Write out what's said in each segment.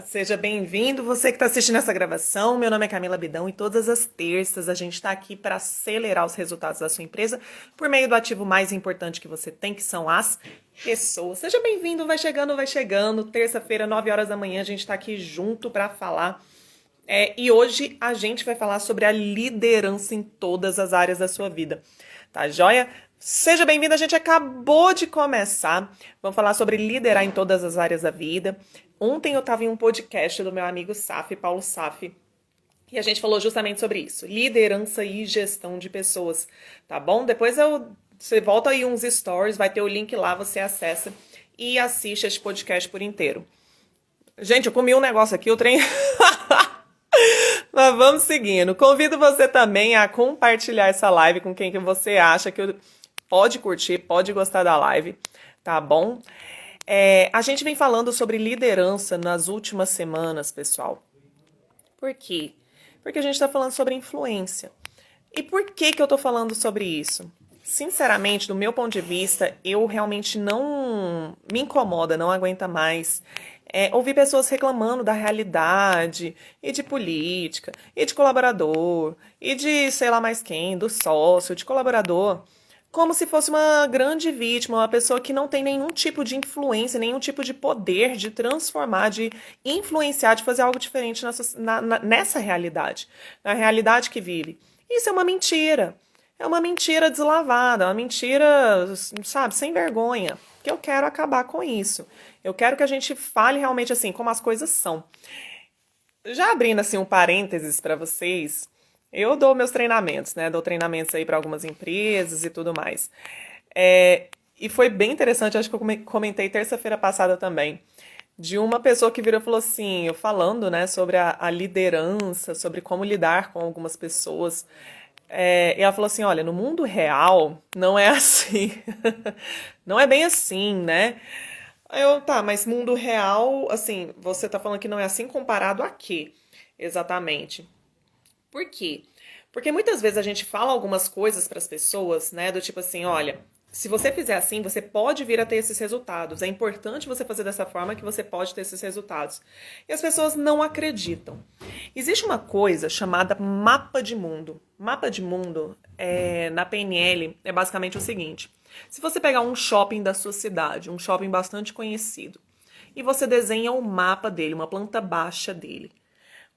Seja bem-vindo, você que está assistindo essa gravação. Meu nome é Camila Bidão e todas as terças a gente está aqui para acelerar os resultados da sua empresa por meio do ativo mais importante que você tem, que são as pessoas. Seja bem-vindo, vai chegando, vai chegando. Terça-feira, 9 horas da manhã, a gente está aqui junto para falar. E hoje a gente vai falar sobre a liderança em todas as áreas da sua vida. Tá joia? Seja bem-vindo, a gente acabou de começar. Vamos falar sobre liderar em todas as áreas da vida. Ontem eu estava em um podcast do meu amigo Saf, Paulo Saf, e a gente falou justamente sobre isso, liderança e gestão de pessoas, tá bom? Depois você volta aí uns stories, vai ter o link lá, você acessa e assiste esse podcast por inteiro. Gente, eu comi um negócio aqui, o trem... Mas vamos seguindo. Convido você também a compartilhar essa live com quem que você acha que pode curtir, pode gostar da live, tá bom? A gente vem falando sobre liderança nas últimas semanas, pessoal. Por quê? Porque a gente está falando sobre influência. E por que eu tô falando sobre isso? Sinceramente, do meu ponto de vista, eu realmente não me incomoda, não aguenta mais ouvir pessoas reclamando da realidade, e de política, e de colaborador, e de sei lá mais quem, do sócio, de colaborador, como se fosse uma grande vítima, uma pessoa que não tem nenhum tipo de influência, nenhum tipo de poder de transformar, de influenciar, de fazer algo diferente nessa realidade, na realidade que vive. Isso é uma mentira. É uma mentira deslavada, é uma mentira, sabe, sem vergonha. Que eu quero acabar com isso. Eu quero que a gente fale realmente assim, como as coisas são. Já abrindo assim um parênteses para vocês, eu dou meus treinamentos, né? Dou treinamentos aí para algumas empresas e tudo mais. E foi bem interessante, acho que eu comentei terça-feira passada também, de uma pessoa que virou e falou assim, eu falando, né, sobre a liderança, sobre como lidar com algumas pessoas. E ela falou assim, olha, no mundo real não é assim. Não é bem assim, né? Tá, mas mundo real, assim, você tá falando que não é assim comparado a quê? Exatamente. Por quê? Porque muitas vezes a gente fala algumas coisas para as pessoas, né, do tipo assim, olha, se você fizer assim, você pode vir a ter esses resultados. É importante você fazer dessa forma que você pode ter esses resultados. E as pessoas não acreditam. Existe uma coisa chamada mapa de mundo. Mapa de mundo, na PNL, é basicamente o seguinte. Se você pegar um shopping da sua cidade, um shopping bastante conhecido, e você desenha um mapa dele, uma planta baixa dele.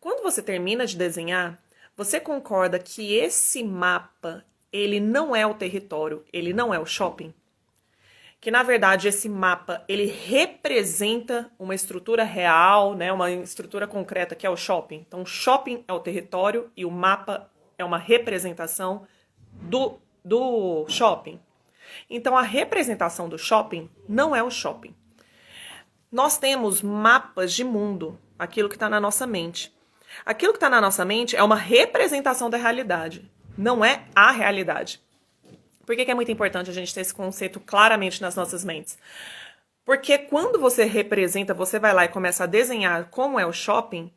Quando você termina de desenhar, você concorda que esse mapa, ele não é o território, ele não é o shopping? Que na verdade esse mapa, ele representa uma estrutura real, né, uma estrutura concreta que é o shopping. Então o shopping é o território e o mapa é uma representação do shopping. Então a representação do shopping não é o shopping. Nós temos mapas de mundo, aquilo que está na nossa mente. Aquilo que está na nossa mente é uma representação da realidade, não é a realidade. Por que é muito importante a gente ter esse conceito claramente nas nossas mentes? Porque quando você representa, você vai lá e começa a desenhar como é o shopping,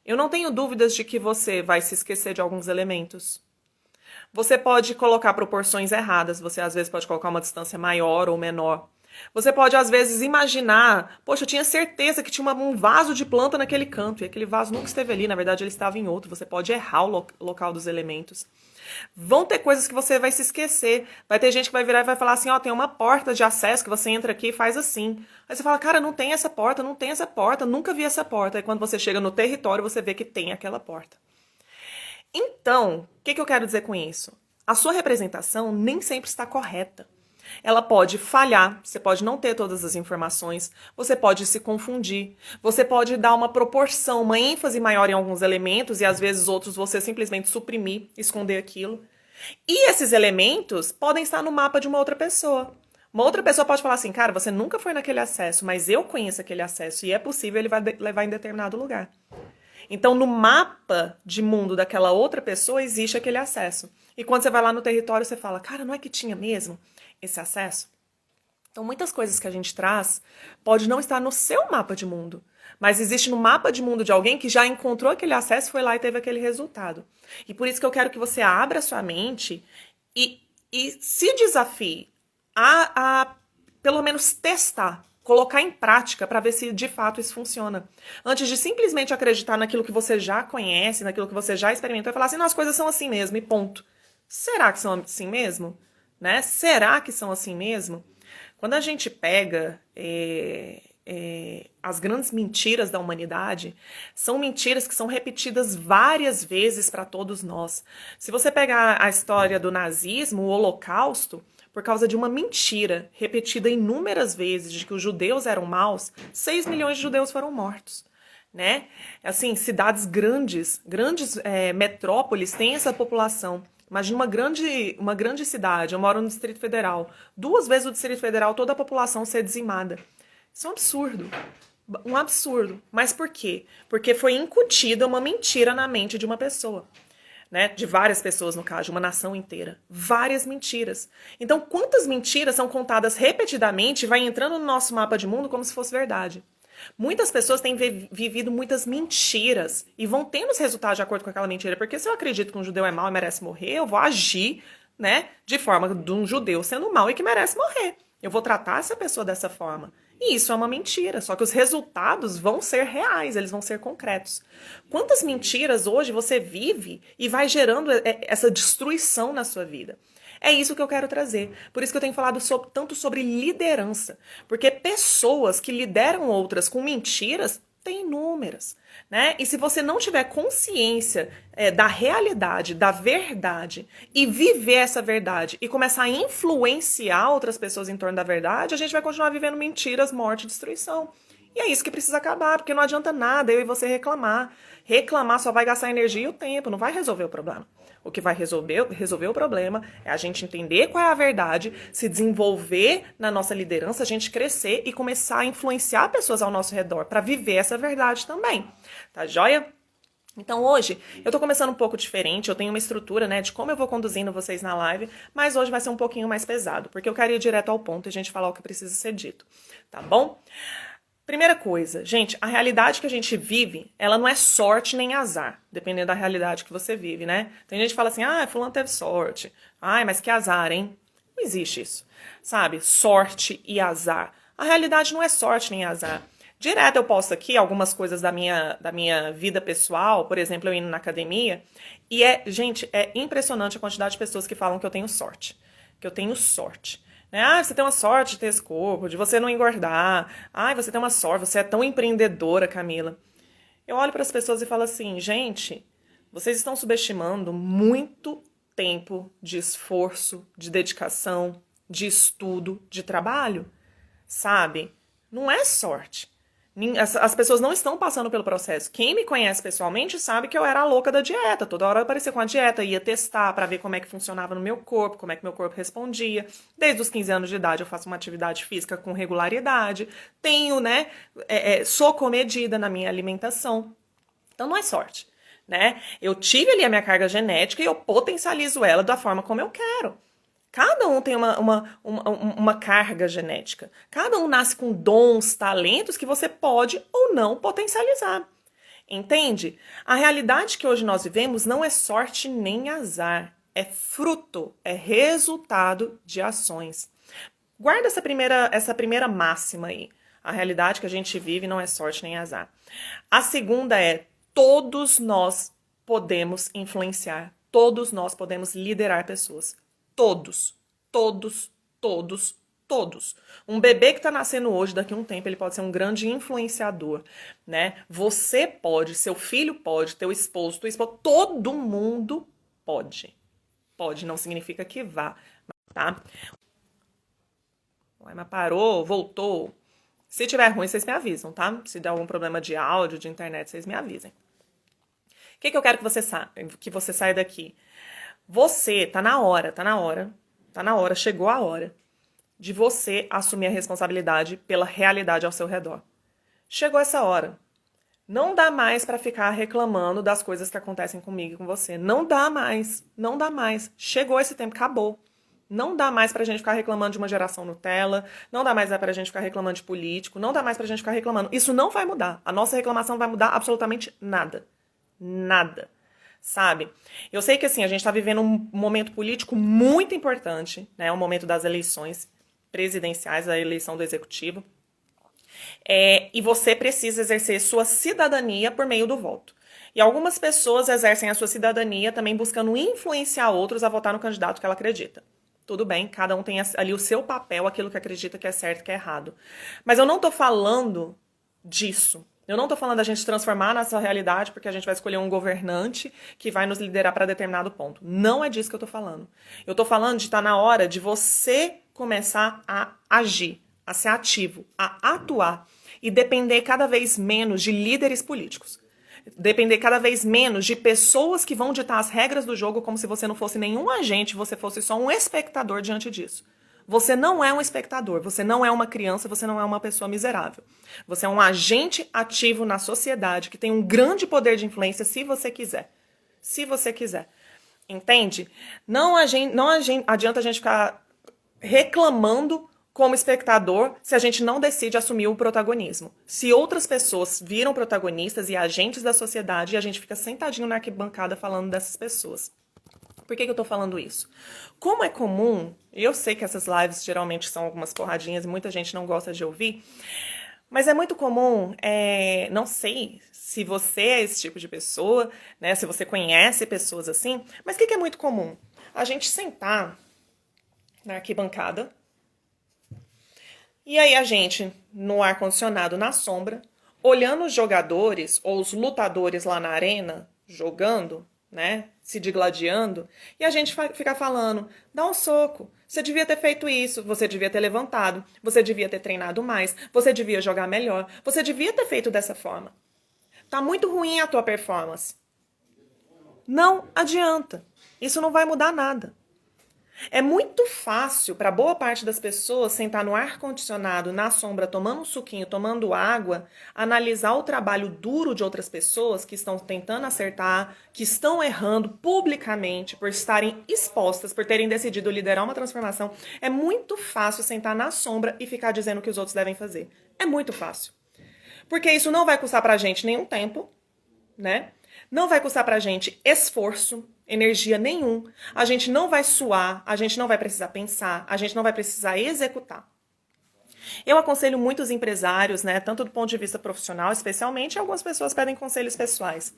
eu não tenho dúvidas de que você vai se esquecer de alguns elementos. Você pode colocar proporções erradas, você às vezes pode colocar uma distância maior ou menor. Você pode, às vezes, imaginar, poxa, eu tinha certeza que tinha um vaso de planta naquele canto, e aquele vaso nunca esteve ali, na verdade ele estava em outro. Você pode errar o local dos elementos. Vão ter coisas que você vai se esquecer. Vai ter gente que vai virar e vai falar assim, ó, tem uma porta de acesso que você entra aqui e faz assim. Aí você fala, cara, não tem essa porta, não tem essa porta, nunca vi essa porta. Aí quando você chega no território, você vê que tem aquela porta. Então, o que eu quero dizer com isso? A sua representação nem sempre está correta. Ela pode falhar, você pode não ter todas as informações, você pode se confundir, você pode dar uma proporção, uma ênfase maior em alguns elementos e às vezes outros você simplesmente suprimir, esconder aquilo. E esses elementos podem estar no mapa de uma outra pessoa. Uma outra pessoa pode falar assim, cara, você nunca foi naquele acesso, mas eu conheço aquele acesso e é possível ele vai levar em determinado lugar. Então, no mapa de mundo daquela outra pessoa existe aquele acesso. E quando você vai lá no território, você fala, cara, não é que tinha mesmo esse acesso? Então, muitas coisas que a gente traz pode não estar no seu mapa de mundo, mas existe no mapa de mundo de alguém que já encontrou aquele acesso, foi lá e teve aquele resultado. E por isso que eu quero que você abra a sua mente e se desafie a pelo menos testar colocar em prática para ver se de fato isso funciona. Antes de simplesmente acreditar naquilo que você já conhece, naquilo que você já experimentou e falar assim, não, as coisas são assim mesmo e ponto. Será que são assim mesmo? Né? Será que são assim mesmo? Quando a gente pega as grandes mentiras da humanidade, são mentiras que são repetidas várias vezes para todos nós. Se você pegar a história do nazismo, o Holocausto, por causa de uma mentira repetida inúmeras vezes de que os judeus eram maus, 6 milhões de judeus foram mortos. Né? Assim, cidades grandes metrópoles têm essa população. Imagina uma grande cidade, eu moro no Distrito Federal, 2 vezes o Distrito Federal, toda a população ser dizimada. Isso é um absurdo. Um absurdo. Mas por quê? Porque foi incutida uma mentira na mente de uma pessoa. Né? De várias pessoas, no caso, de uma nação inteira. Várias mentiras. Então, quantas mentiras são contadas repetidamente e vai entrando no nosso mapa de mundo como se fosse verdade? Muitas pessoas têm vivido muitas mentiras e vão tendo os resultados de acordo com aquela mentira. Porque se eu acredito que um judeu é mau e merece morrer, eu vou agir, né, de forma de um judeu sendo mau e que merece morrer. Eu vou tratar essa pessoa dessa forma. E isso é uma mentira, só que os resultados vão ser reais, eles vão ser concretos. Quantas mentiras hoje você vive e vai gerando essa destruição na sua vida? É isso que eu quero trazer. Por isso que eu tenho falado tanto sobre liderança. Porque pessoas que lideram outras com mentiras tem inúmeras, né? E se você não tiver consciência da realidade, da verdade, e viver essa verdade, e começar a influenciar outras pessoas em torno da verdade, a gente vai continuar vivendo mentiras, morte e destruição. E é isso que precisa acabar, porque não adianta nada eu e você reclamar. Reclamar só vai gastar energia e o tempo, não vai resolver o problema. O que vai resolver o problema é a gente entender qual é a verdade, se desenvolver na nossa liderança, a gente crescer e começar a influenciar pessoas ao nosso redor para viver essa verdade também. Tá joia? Então hoje eu tô começando um pouco diferente, eu tenho uma estrutura, né, de como eu vou conduzindo vocês na live, mas hoje vai ser um pouquinho mais pesado, porque eu quero ir direto ao ponto e a gente falar o que precisa ser dito, tá bom? Primeira coisa, gente, a realidade que a gente vive, ela não é sorte nem azar, dependendo da realidade que você vive, né? Tem gente que fala assim, fulano teve sorte, mas que azar, hein? Não existe isso, sabe? Sorte e azar. A realidade não é sorte nem azar. Direto eu posto aqui algumas coisas da minha vida pessoal, por exemplo, eu indo na academia, e gente, é impressionante a quantidade de pessoas que falam que eu tenho sorte, né? Você tem uma sorte de ter esse corpo, de você não engordar. Você tem uma sorte, você é tão empreendedora, Camila. Eu olho para as pessoas e falo assim, gente, vocês estão subestimando muito tempo de esforço, de dedicação, de estudo, de trabalho, sabe? Não é sorte. As pessoas não estão passando pelo processo. Quem me conhece pessoalmente sabe que eu era a louca da dieta. Toda hora eu aparecia com a dieta, ia testar para ver como é que funcionava no meu corpo, como é que meu corpo respondia. Desde os 15 anos de idade eu faço uma atividade física com regularidade. Tenho, né, sou comedida na minha alimentação. Então não é sorte, né? Eu tive ali a minha carga genética e eu potencializo ela da forma como eu quero. Cada um tem uma carga genética. Cada um nasce com dons, talentos que você pode ou não potencializar. Entende? A realidade que hoje nós vivemos não é sorte nem azar. É fruto, é resultado de ações. Guarda essa primeira máxima aí. A realidade que a gente vive não é sorte nem azar. A segunda é: todos nós podemos influenciar. Todos nós podemos liderar pessoas. Todos, todos, todos, todos. Um bebê que está nascendo hoje, daqui a um tempo, ele pode ser um grande influenciador, né? Você pode, seu filho pode, teu esposo, tua esposa, todo mundo pode. Pode, não significa que vá, tá? Mas parou, voltou. Se tiver ruim, vocês me avisam, tá? Se der algum problema de áudio, de internet, vocês me avisem. O que eu quero que você saia daqui? Você, tá na hora, chegou a hora de você assumir a responsabilidade pela realidade ao seu redor. Chegou essa hora. Não dá mais pra ficar reclamando das coisas que acontecem comigo e com você. Não dá mais, não dá mais. Chegou esse tempo, acabou. Não dá mais pra gente ficar reclamando de uma geração Nutella, não dá mais pra gente ficar reclamando de político, não dá mais pra gente ficar reclamando. Isso não vai mudar. A nossa reclamação não vai mudar absolutamente nada. Nada. Sabe? Eu sei que assim, a gente está vivendo um momento político muito importante, né? O momento das eleições presidenciais, a eleição do executivo. E você precisa exercer sua cidadania por meio do voto. E algumas pessoas exercem a sua cidadania também buscando influenciar outros a votar no candidato que ela acredita. Tudo bem, cada um tem ali o seu papel, aquilo que acredita que é certo e que é errado. Mas eu não tô falando disso. Eu não tô falando da gente transformar nossa realidade porque a gente vai escolher um governante que vai nos liderar para determinado ponto. Não é disso que eu tô falando. Eu tô falando de estar na hora de você começar a agir, a ser ativo, a atuar e depender cada vez menos de líderes políticos. Depender cada vez menos de pessoas que vão ditar as regras do jogo como se você não fosse nenhum agente, você fosse só um espectador diante disso. Você não é um espectador, você não é uma criança, você não é uma pessoa miserável. Você é um agente ativo na sociedade que tem um grande poder de influência se você quiser. Se você quiser. Entende? Não adianta a gente ficar reclamando como espectador se a gente não decide assumir o protagonismo. Se outras pessoas viram protagonistas e agentes da sociedade e a gente fica sentadinho na arquibancada falando dessas pessoas. Por que eu tô falando isso? Como é comum, eu sei que essas lives geralmente são algumas porradinhas e muita gente não gosta de ouvir, mas é muito comum, não sei se você é esse tipo de pessoa, né, se você conhece pessoas assim, mas o que é muito comum? A gente sentar na arquibancada, e aí a gente, no ar-condicionado, na sombra, olhando os jogadores ou os lutadores lá na arena, jogando, né, se digladiando, e a gente fica falando, dá um soco, você devia ter feito isso, você devia ter levantado, você devia ter treinado mais, você devia jogar melhor, você devia ter feito dessa forma. Tá muito ruim a tua performance. Não adianta. Isso não vai mudar nada. É muito fácil para boa parte das pessoas sentar no ar-condicionado, na sombra, tomando um suquinho, tomando água, analisar o trabalho duro de outras pessoas que estão tentando acertar, que estão errando publicamente por estarem expostas, por terem decidido liderar uma transformação. É muito fácil sentar na sombra e ficar dizendo o que os outros devem fazer. É muito fácil. Porque isso não vai custar pra gente nenhum tempo, né? Não vai custar pra gente esforço, energia nenhum. A gente não vai suar, a gente não vai precisar pensar, a gente não vai precisar executar. Eu aconselho muitos empresários, né, tanto do ponto de vista profissional, especialmente, algumas pessoas pedem conselhos pessoais.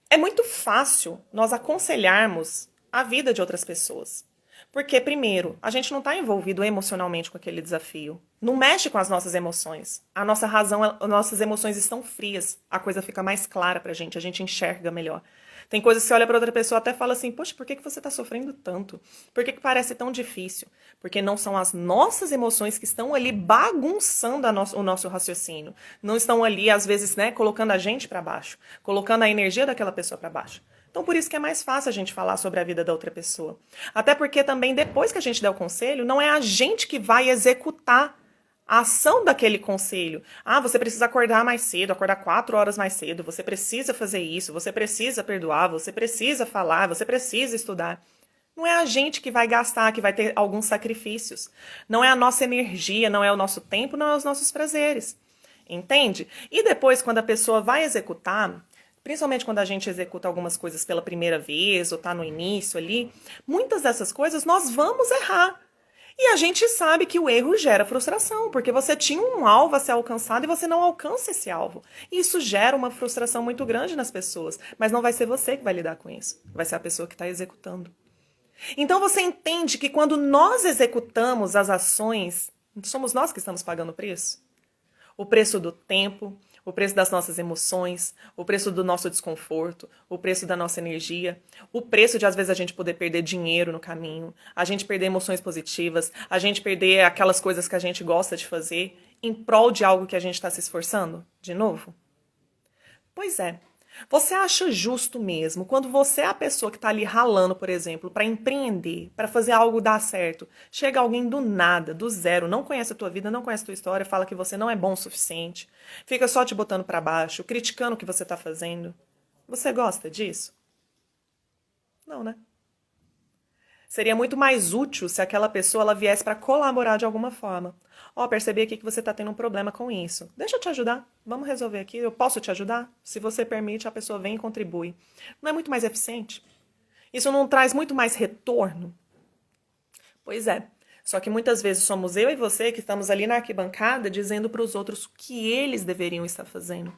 É muito fácil nós aconselharmos a vida de outras pessoas. Porque, primeiro, a gente não está envolvido emocionalmente com aquele desafio. Não mexe com as nossas emoções. A nossa razão, as nossas emoções estão frias. A coisa fica mais clara pra gente, a gente enxerga melhor. Tem coisas que você olha pra outra pessoa e até fala assim, poxa, por que você tá sofrendo tanto? Por que parece tão difícil? Porque não são as nossas emoções que estão ali bagunçando o nosso raciocínio. Não estão ali, às vezes, né, colocando a gente pra baixo. Colocando a energia daquela pessoa pra baixo. Então, por isso que é mais fácil a gente falar sobre a vida da outra pessoa. Até porque também, depois que a gente der o conselho, não é a gente que vai executar a ação daquele conselho. Ah, você precisa acordar mais cedo, acordar 4 horas mais cedo, você precisa fazer isso, você precisa perdoar, você precisa falar, você precisa estudar. Não é a gente que vai gastar, que vai ter alguns sacrifícios. Não é a nossa energia, não é o nosso tempo, não é os nossos prazeres. Entende? E depois, quando a pessoa vai executar, principalmente quando a gente executa algumas coisas pela primeira vez ou tá no início ali, muitas dessas coisas nós vamos errar. E a gente sabe que o erro gera frustração, porque você tinha um alvo a ser alcançado e você não alcança esse alvo. E isso gera uma frustração muito grande nas pessoas, mas não vai ser você que vai lidar com isso, vai ser a pessoa que está executando. Então você entende que quando nós executamos as ações, somos nós que estamos pagando o preço? O preço do tempo, o preço das nossas emoções, o preço do nosso desconforto, o preço da nossa energia, o preço de às vezes a gente poder perder dinheiro no caminho, a gente perder emoções positivas, a gente perder aquelas coisas que a gente gosta de fazer em prol de algo que a gente está se esforçando, de novo? Pois é. Você acha justo mesmo, quando você é a pessoa que está ali ralando, por exemplo, para empreender, para fazer algo dar certo, chega alguém do nada, do zero, não conhece a tua vida, não conhece a tua história, fala que você não é bom o suficiente, fica só te botando para baixo, criticando o que você está fazendo. Você gosta disso? Não, né? Seria muito mais útil se aquela pessoa ela viesse para colaborar de alguma forma. Ó, percebi aqui que você está tendo um problema com isso. Deixa eu te ajudar. Vamos resolver aqui. Eu posso te ajudar? Se você permite, a pessoa vem e contribui. Não é muito mais eficiente? Isso não traz muito mais retorno? Pois é. Só que muitas vezes somos eu e você que estamos ali na arquibancada dizendo para os outros o que eles deveriam estar fazendo.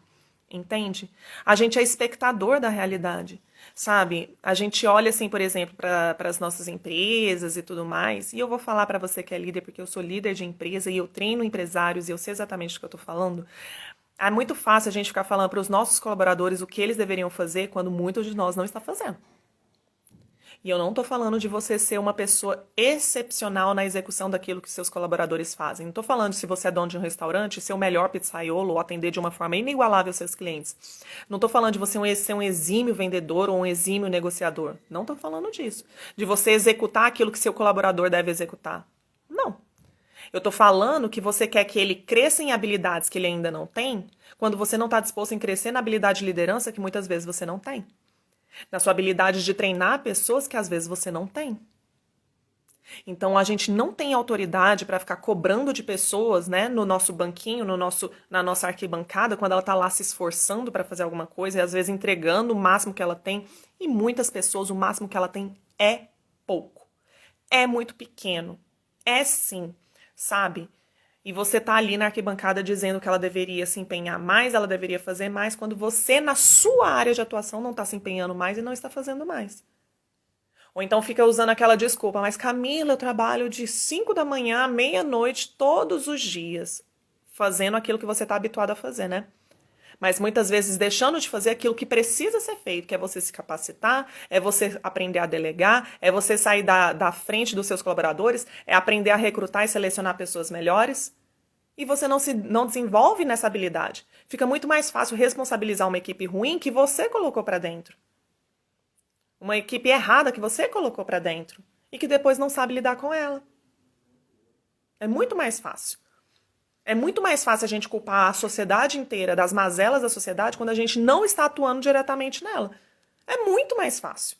Entende? A gente é espectador da realidade, sabe? A gente olha assim, por exemplo, para as nossas empresas e tudo mais. E eu vou falar para você que é líder, porque eu sou líder de empresa e eu treino empresários e eu sei exatamente o que eu estou falando. É muito fácil a gente ficar falando para os nossos colaboradores o que eles deveriam fazer quando muitos de nós não estão fazendo. E eu não estou falando de você ser uma pessoa excepcional na execução daquilo que seus colaboradores fazem. Não estou falando de se você é dono de um restaurante, ser o melhor pizzaiolo ou atender de uma forma inigualável seus clientes. Não estou falando de você ser um exímio vendedor ou um exímio negociador. Não estou falando disso. De você executar aquilo que seu colaborador deve executar. Não. Eu estou falando que você quer que ele cresça em habilidades que ele ainda não tem, quando você não está disposto em crescer na habilidade de liderança que muitas vezes você não tem. Na sua habilidade de treinar pessoas que às vezes você não tem. Então a gente não tem autoridade para ficar cobrando de pessoas, né, no nosso banquinho, na nossa arquibancada, quando ela está lá se esforçando para fazer alguma coisa e às vezes entregando o máximo que ela tem. E muitas pessoas, o máximo que ela tem é pouco. É muito pequeno. É sim, sabe? E você tá ali na arquibancada dizendo que ela deveria se empenhar mais, ela deveria fazer mais, quando você, na sua área de atuação, não está se empenhando mais e não está fazendo mais. Ou então fica usando aquela desculpa, mas Camila, eu trabalho de 5 da manhã à meia-noite todos os dias, fazendo aquilo que você está habituado a fazer, né? Mas muitas vezes deixando de fazer aquilo que precisa ser feito, que é você se capacitar, é você aprender a delegar, é você sair da frente dos seus colaboradores, é aprender a recrutar e selecionar pessoas melhores. E você não desenvolve nessa habilidade. Fica muito mais fácil responsabilizar uma equipe ruim que você colocou para dentro. Uma equipe errada que você colocou para dentro e que depois não sabe lidar com ela. É muito mais fácil. É muito mais fácil a gente culpar a sociedade inteira das mazelas da sociedade quando a gente não está atuando diretamente nela. É muito mais fácil.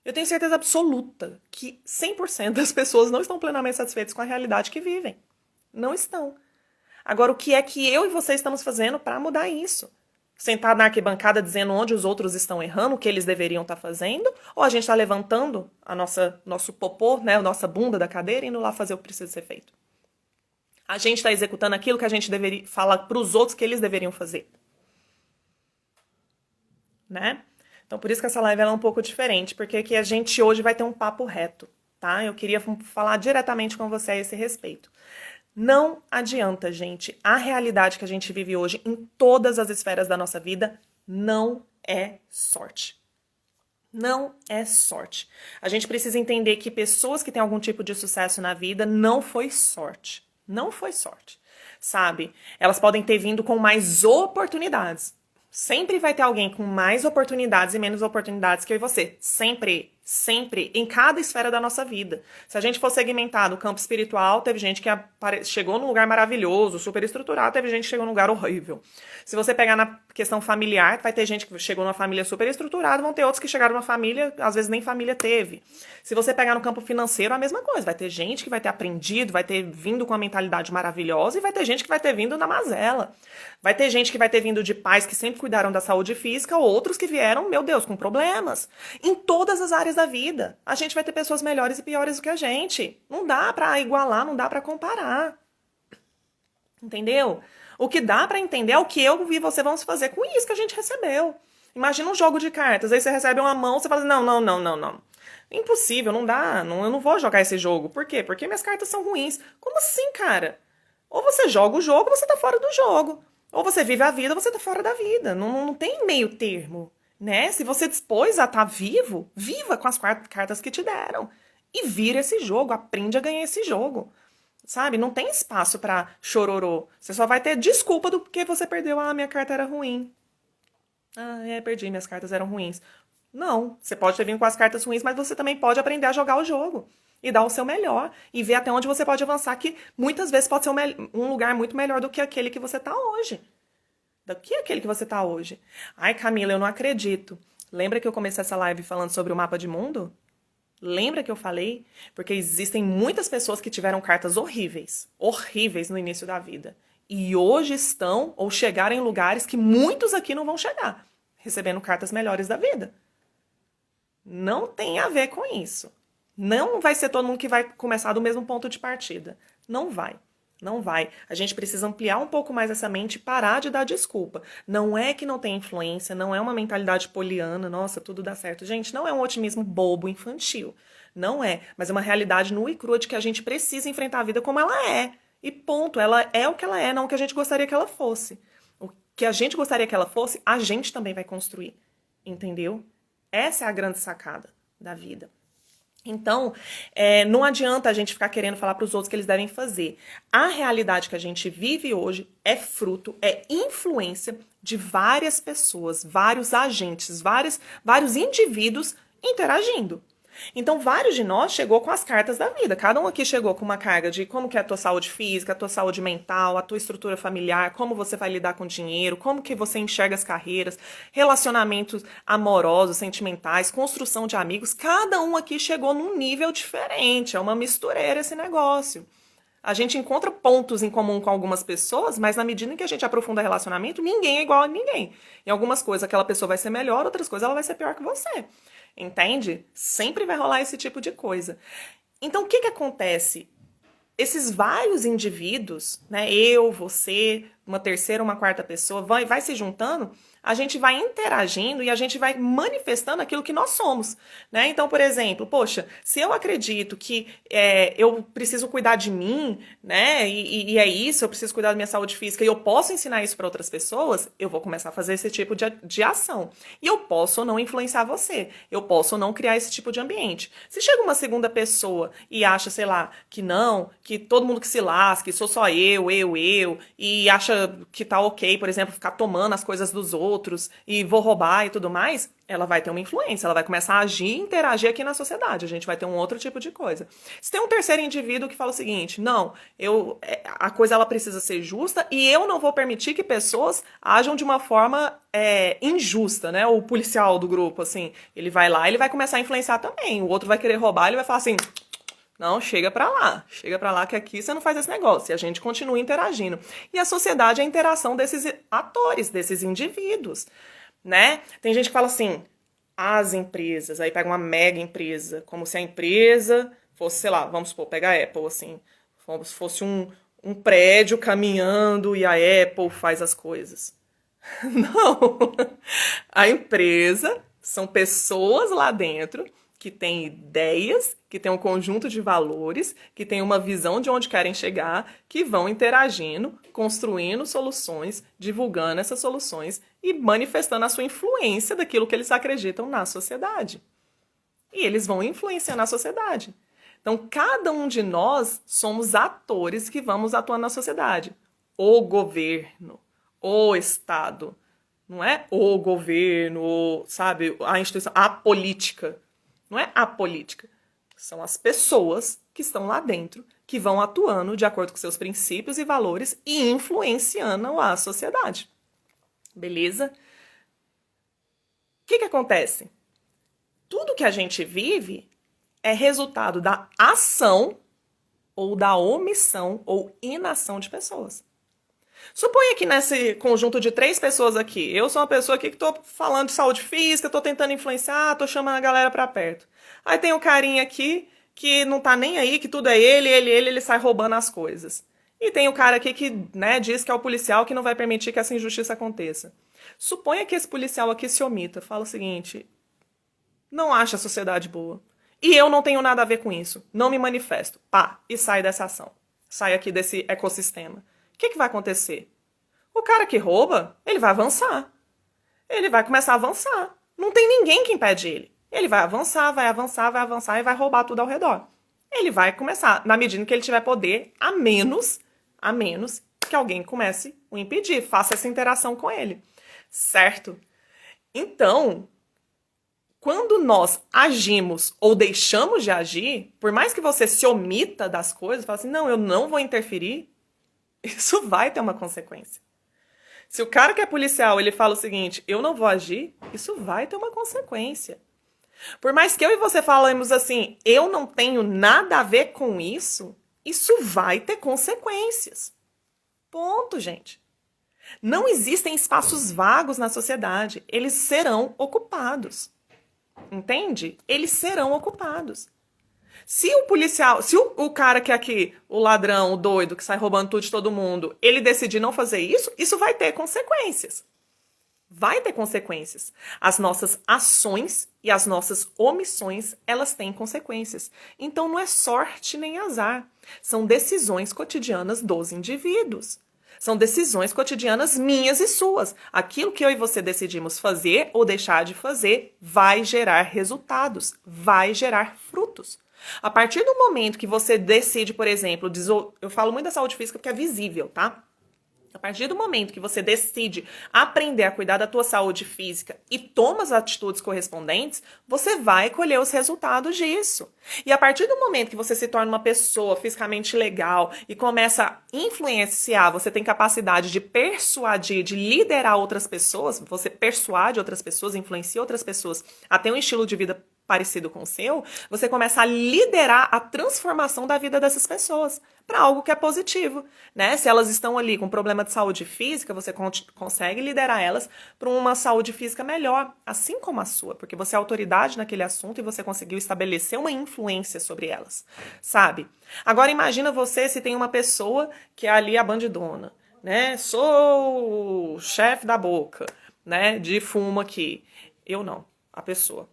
Eu tenho certeza absoluta que 100% das pessoas não estão plenamente satisfeitas com a realidade que vivem. Não estão. Agora, o que é que eu e você estamos fazendo para mudar isso? Sentar na arquibancada dizendo onde os outros estão errando, o que eles deveriam estar fazendo? Ou a gente está levantando nosso popô, né, a nossa bunda da cadeira e indo lá fazer o que precisa ser feito? A gente está executando aquilo que a gente deveria falar para os outros que eles deveriam fazer. Né? Então, por isso que essa live é um pouco diferente, porque aqui a gente hoje vai ter um papo reto, tá? Eu queria falar diretamente com você a esse respeito. Não adianta, gente. A realidade que a gente vive hoje em todas as esferas da nossa vida não é sorte. Não é sorte. A gente precisa entender que pessoas que têm algum tipo de sucesso na vida não foi sorte. Não foi sorte, sabe? Elas podem ter vindo com mais oportunidades. Sempre vai ter alguém com mais oportunidades e menos oportunidades que eu e você. Sempre. Sempre. Em cada esfera da nossa vida. Se a gente for segmentar no campo espiritual, teve gente que chegou num lugar maravilhoso, super estruturado, teve gente que chegou num lugar horrível. Se você pegar na questão familiar, vai ter gente que chegou numa família super estruturada, vão ter outros que chegaram numa família, às vezes nem família teve. Se você pegar no campo financeiro, a mesma coisa. Vai ter gente que vai ter aprendido, vai ter vindo com uma mentalidade maravilhosa e vai ter gente que vai ter vindo na mazela. Vai ter gente que vai ter vindo de pais que sempre cuidaram da saúde física, outros que vieram, meu Deus, com problemas. Em todas as áreas da vida. A gente vai ter pessoas melhores e piores do que a gente. Não dá pra igualar, não dá pra comparar. Entendeu? O que dá pra entender é o que eu e você vamos fazer com isso que a gente recebeu. Imagina um jogo de cartas, aí você recebe uma mão, você fala assim, não. Impossível, não dá, eu não vou jogar esse jogo. Por quê? Porque minhas cartas são ruins. Como assim, cara? Ou você joga o jogo, ou você tá fora do jogo. Ou você vive a vida, ou você tá fora da vida. Não tem meio termo. Né? Se você dispôs a estar vivo, viva com as cartas que te deram. E vira esse jogo, aprende a ganhar esse jogo. Sabe? Não tem espaço pra chororô. Você só vai ter desculpa do que você perdeu. Ah, minha carta era ruim. Perdi, minhas cartas eram ruins. Não, você pode ter vindo com as cartas ruins, mas você também pode aprender a jogar o jogo. E dar o seu melhor. E ver até onde você pode avançar, que muitas vezes pode ser um lugar muito melhor do que aquele que você tá hoje. Do que aquele que você tá hoje. Ai, Camila, eu não acredito. Lembra que eu comecei essa live falando sobre o mapa de mundo? Lembra que eu falei? Porque existem muitas pessoas que tiveram cartas horríveis. Horríveis no início da vida. E hoje estão ou chegaram em lugares que muitos aqui não vão chegar. Recebendo cartas melhores da vida. Não tem a ver com isso. Não vai ser todo mundo que vai começar do mesmo ponto de partida. Não vai. Não vai. A gente precisa ampliar um pouco mais essa mente e parar de dar desculpa. Não é que não tem influência, não é uma mentalidade poliana, nossa, tudo dá certo. Gente, não é um otimismo bobo, infantil. Não é. Mas é uma realidade nua e crua de que a gente precisa enfrentar a vida como ela é. E ponto. Ela é o que ela é, não o que a gente gostaria que ela fosse. O que a gente gostaria que ela fosse, a gente também vai construir. Entendeu? Essa é a grande sacada da vida. Então, não adianta a gente ficar querendo falar para os outros que eles devem fazer. A realidade que a gente vive hoje é fruto, é influência de várias pessoas, vários agentes, vários indivíduos interagindo. Então, vários de nós chegou com as cartas da vida. Cada um aqui chegou com uma carga de como que é a tua saúde física, a tua saúde mental, a tua estrutura familiar, como você vai lidar com dinheiro, como que você enxerga as carreiras, relacionamentos amorosos, sentimentais, construção de amigos. Cada um aqui chegou num nível diferente. É uma mistureira esse negócio. A gente encontra pontos em comum com algumas pessoas, mas na medida em que a gente aprofunda relacionamento, ninguém é igual a ninguém. Em algumas coisas aquela pessoa vai ser melhor, outras coisas ela vai ser pior que você. Entende? Sempre vai rolar esse tipo de coisa. Então, o que acontece? Esses vários indivíduos, né, eu, você, uma terceira, uma quarta pessoa, vai se juntando, a gente vai interagindo e a gente vai manifestando aquilo que nós somos, né? Então, por exemplo, poxa, se eu acredito que eu preciso cuidar de mim, né, e é isso, eu preciso cuidar da minha saúde física e eu posso ensinar isso para outras pessoas, eu vou começar a fazer esse tipo de ação. E eu posso ou não influenciar você, eu posso ou não criar esse tipo de ambiente. Se chega uma segunda pessoa e acha, sei lá, que não, que todo mundo que se lasque, sou só eu, e acha que tá ok, por exemplo, ficar tomando as coisas dos outros e vou roubar e tudo mais, ela vai ter uma influência, ela vai começar a agir e interagir aqui na sociedade, a gente vai ter um outro tipo de coisa. Se tem um terceiro indivíduo que fala o seguinte, não, a coisa ela precisa ser justa e eu não vou permitir que pessoas ajam de uma forma injusta, né? O policial do grupo, assim, ele vai lá, ele vai começar a influenciar também, o outro vai querer roubar, ele vai falar assim... Não, chega pra lá que aqui você não faz esse negócio. E a gente continua interagindo. E a sociedade é a interação desses atores, desses indivíduos, né? Tem gente que fala assim, as empresas, aí pega uma mega empresa, como se a empresa fosse, sei lá, vamos supor, pega a Apple, assim, como se fosse um prédio caminhando e a Apple faz as coisas. Não! A empresa são pessoas lá dentro que têm ideias, que têm um conjunto de valores, que têm uma visão de onde querem chegar, que vão interagindo, construindo soluções, divulgando essas soluções e manifestando a sua influência daquilo que eles acreditam na sociedade. E eles vão influenciar na sociedade. Então, cada um de nós somos atores que vamos atuar na sociedade. O governo, o Estado, não é o governo, sabe, a instituição, a política. Não é a política. São as pessoas que estão lá dentro, que vão atuando de acordo com seus princípios e valores e influenciando a sociedade. Beleza? O que acontece? Tudo que a gente vive é resultado da ação ou da omissão ou inação de pessoas. Suponha que nesse conjunto de 3 pessoas aqui, eu sou uma pessoa aqui que tô falando de saúde física, tô tentando influenciar, tô chamando a galera pra perto. Aí tem um carinha aqui que não tá nem aí, que tudo é ele sai roubando as coisas. E tem o cara aqui que, né, diz que é o policial que não vai permitir que essa injustiça aconteça. Suponha que esse policial aqui se omita, fala o seguinte, não acha a sociedade boa. E eu não tenho nada a ver com isso, não me manifesto. Pá, e sai dessa ação. Sai aqui desse ecossistema. O que vai acontecer? O cara que rouba, ele vai avançar. Ele vai começar a avançar. Não tem ninguém que impede ele. Ele vai avançar e vai roubar tudo ao redor. Ele vai começar, na medida que ele tiver poder, a menos que alguém comece a o impedir, faça essa interação com ele. Certo? Então, quando nós agimos ou deixamos de agir, por mais que você se omita das coisas, fala assim, não, eu não vou interferir, isso vai ter uma consequência. Se o cara que é policial, ele fala o seguinte, eu não vou agir, isso vai ter uma consequência. Por mais que eu e você falemos assim, eu não tenho nada a ver com isso, isso vai ter consequências. Ponto, gente. Não existem espaços vagos na sociedade, eles serão ocupados. Entende? Eles serão ocupados. Se o policial, se o cara que é aqui, o ladrão, o doido, que sai roubando tudo de todo mundo, ele decidir não fazer isso, isso vai ter consequências. Vai ter consequências. As nossas ações e as nossas omissões, elas têm consequências. Então não é sorte nem azar. São decisões cotidianas dos indivíduos. São decisões cotidianas minhas e suas. Aquilo que eu e você decidimos fazer ou deixar de fazer vai gerar resultados, vai gerar frutos. A partir do momento que você decide, por exemplo, eu falo muito da saúde física porque é visível, tá? A partir do momento que você decide aprender a cuidar da tua saúde física e toma as atitudes correspondentes, você vai colher os resultados disso. E a partir do momento que você se torna uma pessoa fisicamente legal e começa a influenciar, você tem capacidade de persuadir, de liderar outras pessoas, você persuade outras pessoas, influencia outras pessoas a ter um estilo de vida parecido com o seu, você começa a liderar a transformação da vida dessas pessoas para algo que é positivo, né? Se elas estão ali com problema de saúde física, você consegue liderar elas para uma saúde física melhor, assim como a sua, porque você é autoridade naquele assunto e você conseguiu estabelecer uma influência sobre elas, sabe? Agora imagina você se tem uma pessoa que é ali a bandidona, né? Sou o chefe da boca, né? De fumo aqui. Eu não, a pessoa.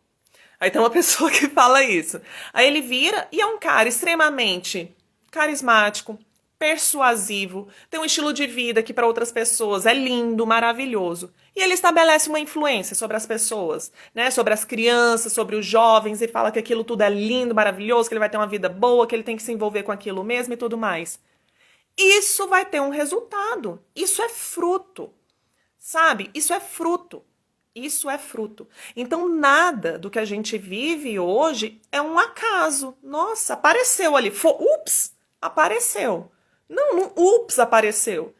Aí tem uma pessoa que fala isso. Aí ele vira e é um cara extremamente carismático, persuasivo, tem um estilo de vida que para outras pessoas é lindo, maravilhoso. E ele estabelece uma influência sobre as pessoas, né? Sobre as crianças, sobre os jovens, e fala que aquilo tudo é lindo, maravilhoso, que ele vai ter uma vida boa, que ele tem que se envolver com aquilo mesmo e tudo mais. Isso vai ter um resultado. Isso é fruto. Sabe? Isso é fruto. Isso é fruto. Então, nada do que a gente vive hoje é um acaso. Nossa, apareceu ali. Ups, apareceu. Não, ups, apareceu.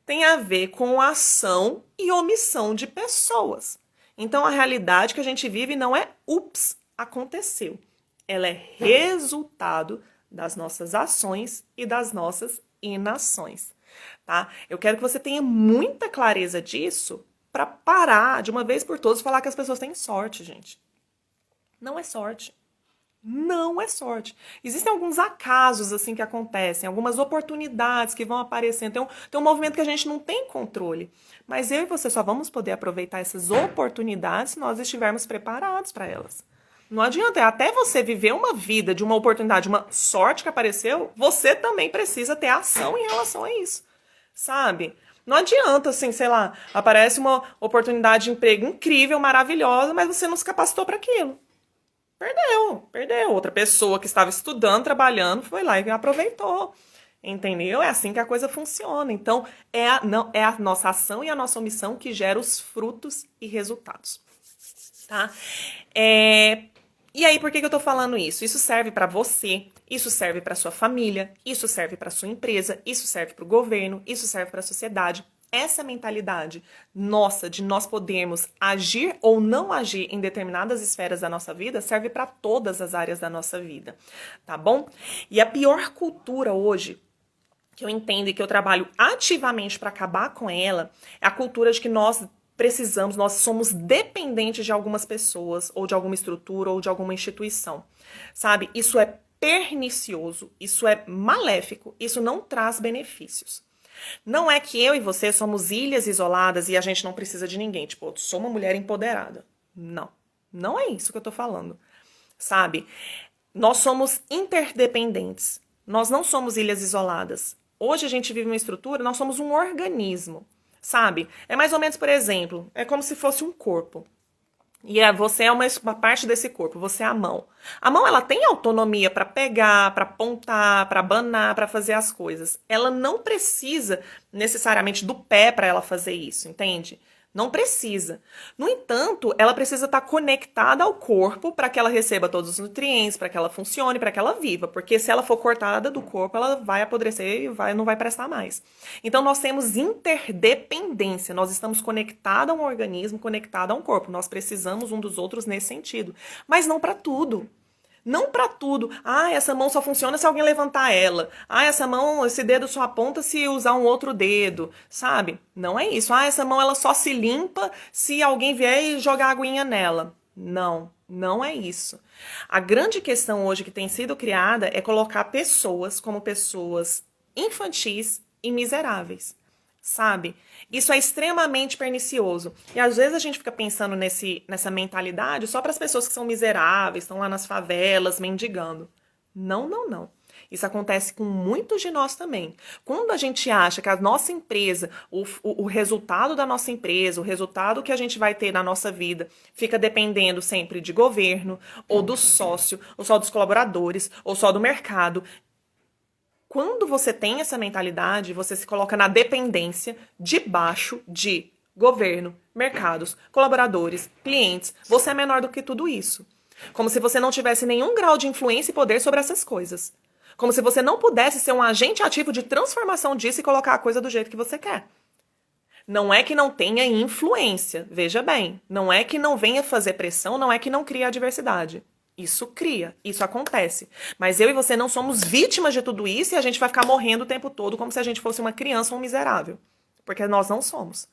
Tem a ver com ação e omissão de pessoas. Então, a realidade que a gente vive não é ups, aconteceu. Ela é resultado das nossas ações e das nossas inações. Tá? Eu quero que você tenha muita clareza disso, para parar de uma vez por todas falar que as pessoas têm sorte, gente. Não é sorte. Não é sorte. Existem alguns acasos assim que acontecem, algumas oportunidades que vão aparecendo. Tem um movimento que a gente não tem controle. Mas eu e você só vamos poder aproveitar essas oportunidades se nós estivermos preparados para elas. Não adianta, até você viver uma vida de uma oportunidade, uma sorte que apareceu, você também precisa ter ação em relação a isso, sabe? Não adianta, assim, sei lá, aparece uma oportunidade de emprego incrível, maravilhosa, mas você não se capacitou para aquilo. Perdeu. Outra pessoa que estava estudando, trabalhando, foi lá e aproveitou. Entendeu? É assim que a coisa funciona. Então, é a nossa ação e a nossa omissão que gera os frutos e resultados. Tá? E aí, por que eu tô falando isso? Isso serve para você, isso serve para sua família, isso serve para sua empresa, isso serve para o governo, isso serve para a sociedade. Essa mentalidade nossa de nós podermos agir ou não agir em determinadas esferas da nossa vida serve para todas as áreas da nossa vida, tá bom? E a pior cultura hoje, que eu entendo e que eu trabalho ativamente para acabar com ela, é a cultura de que nós somos dependentes de algumas pessoas, ou de alguma estrutura, ou de alguma instituição, sabe? Isso é pernicioso, isso é maléfico, isso não traz benefícios. Não é que eu e você somos ilhas isoladas e a gente não precisa de ninguém, tipo, eu sou uma mulher empoderada. Não é isso que eu tô falando, sabe? Nós somos interdependentes, nós não somos ilhas isoladas. Hoje a gente vive uma estrutura, nós somos um organismo. Sabe? É mais ou menos, por exemplo, é como se fosse um corpo. E você é uma parte desse corpo, você é a mão. A mão, ela tem autonomia para pegar, para apontar, para abanar, para fazer as coisas. Ela não precisa necessariamente do pé para ela fazer isso, entende? Não precisa. No entanto, ela precisa estar conectada ao corpo para que ela receba todos os nutrientes, para que ela funcione, para que ela viva. Porque se ela for cortada do corpo, ela vai apodrecer e não vai prestar mais. Então, nós temos interdependência. Nós estamos conectados a um organismo, conectados a um corpo. Nós precisamos um dos outros nesse sentido. Mas não para tudo. Não para tudo. Ah, essa mão só funciona se alguém levantar ela. Ah, essa mão, esse dedo só aponta se usar um outro dedo, sabe? Não é isso. Ah, essa mão ela só se limpa se alguém vier e jogar aguinha nela. Não, não é isso. A grande questão hoje que tem sido criada é colocar pessoas como pessoas infantis e miseráveis, sabe? Isso é extremamente pernicioso. E às vezes a gente fica pensando nessa mentalidade só para as pessoas que são miseráveis, estão lá nas favelas mendigando. Não, não, não. Isso acontece com muitos de nós também. Quando a gente acha que a nossa empresa, o resultado da nossa empresa, o resultado que a gente vai ter na nossa vida, fica dependendo sempre de governo, ou do sócio, ou só dos colaboradores, ou só do mercado. Quando você tem essa mentalidade, você se coloca na dependência debaixo de governo, mercados, colaboradores, clientes. Você é menor do que tudo isso. Como se você não tivesse nenhum grau de influência e poder sobre essas coisas. Como se você não pudesse ser um agente ativo de transformação disso e colocar a coisa do jeito que você quer. Não é que não tenha influência, veja bem. Não é que não venha fazer pressão, não é que não cria adversidade. Isso cria, isso acontece. Mas eu e você não somos vítimas de tudo isso e a gente vai ficar morrendo o tempo todo como se a gente fosse uma criança ou um miserável. Porque nós não somos.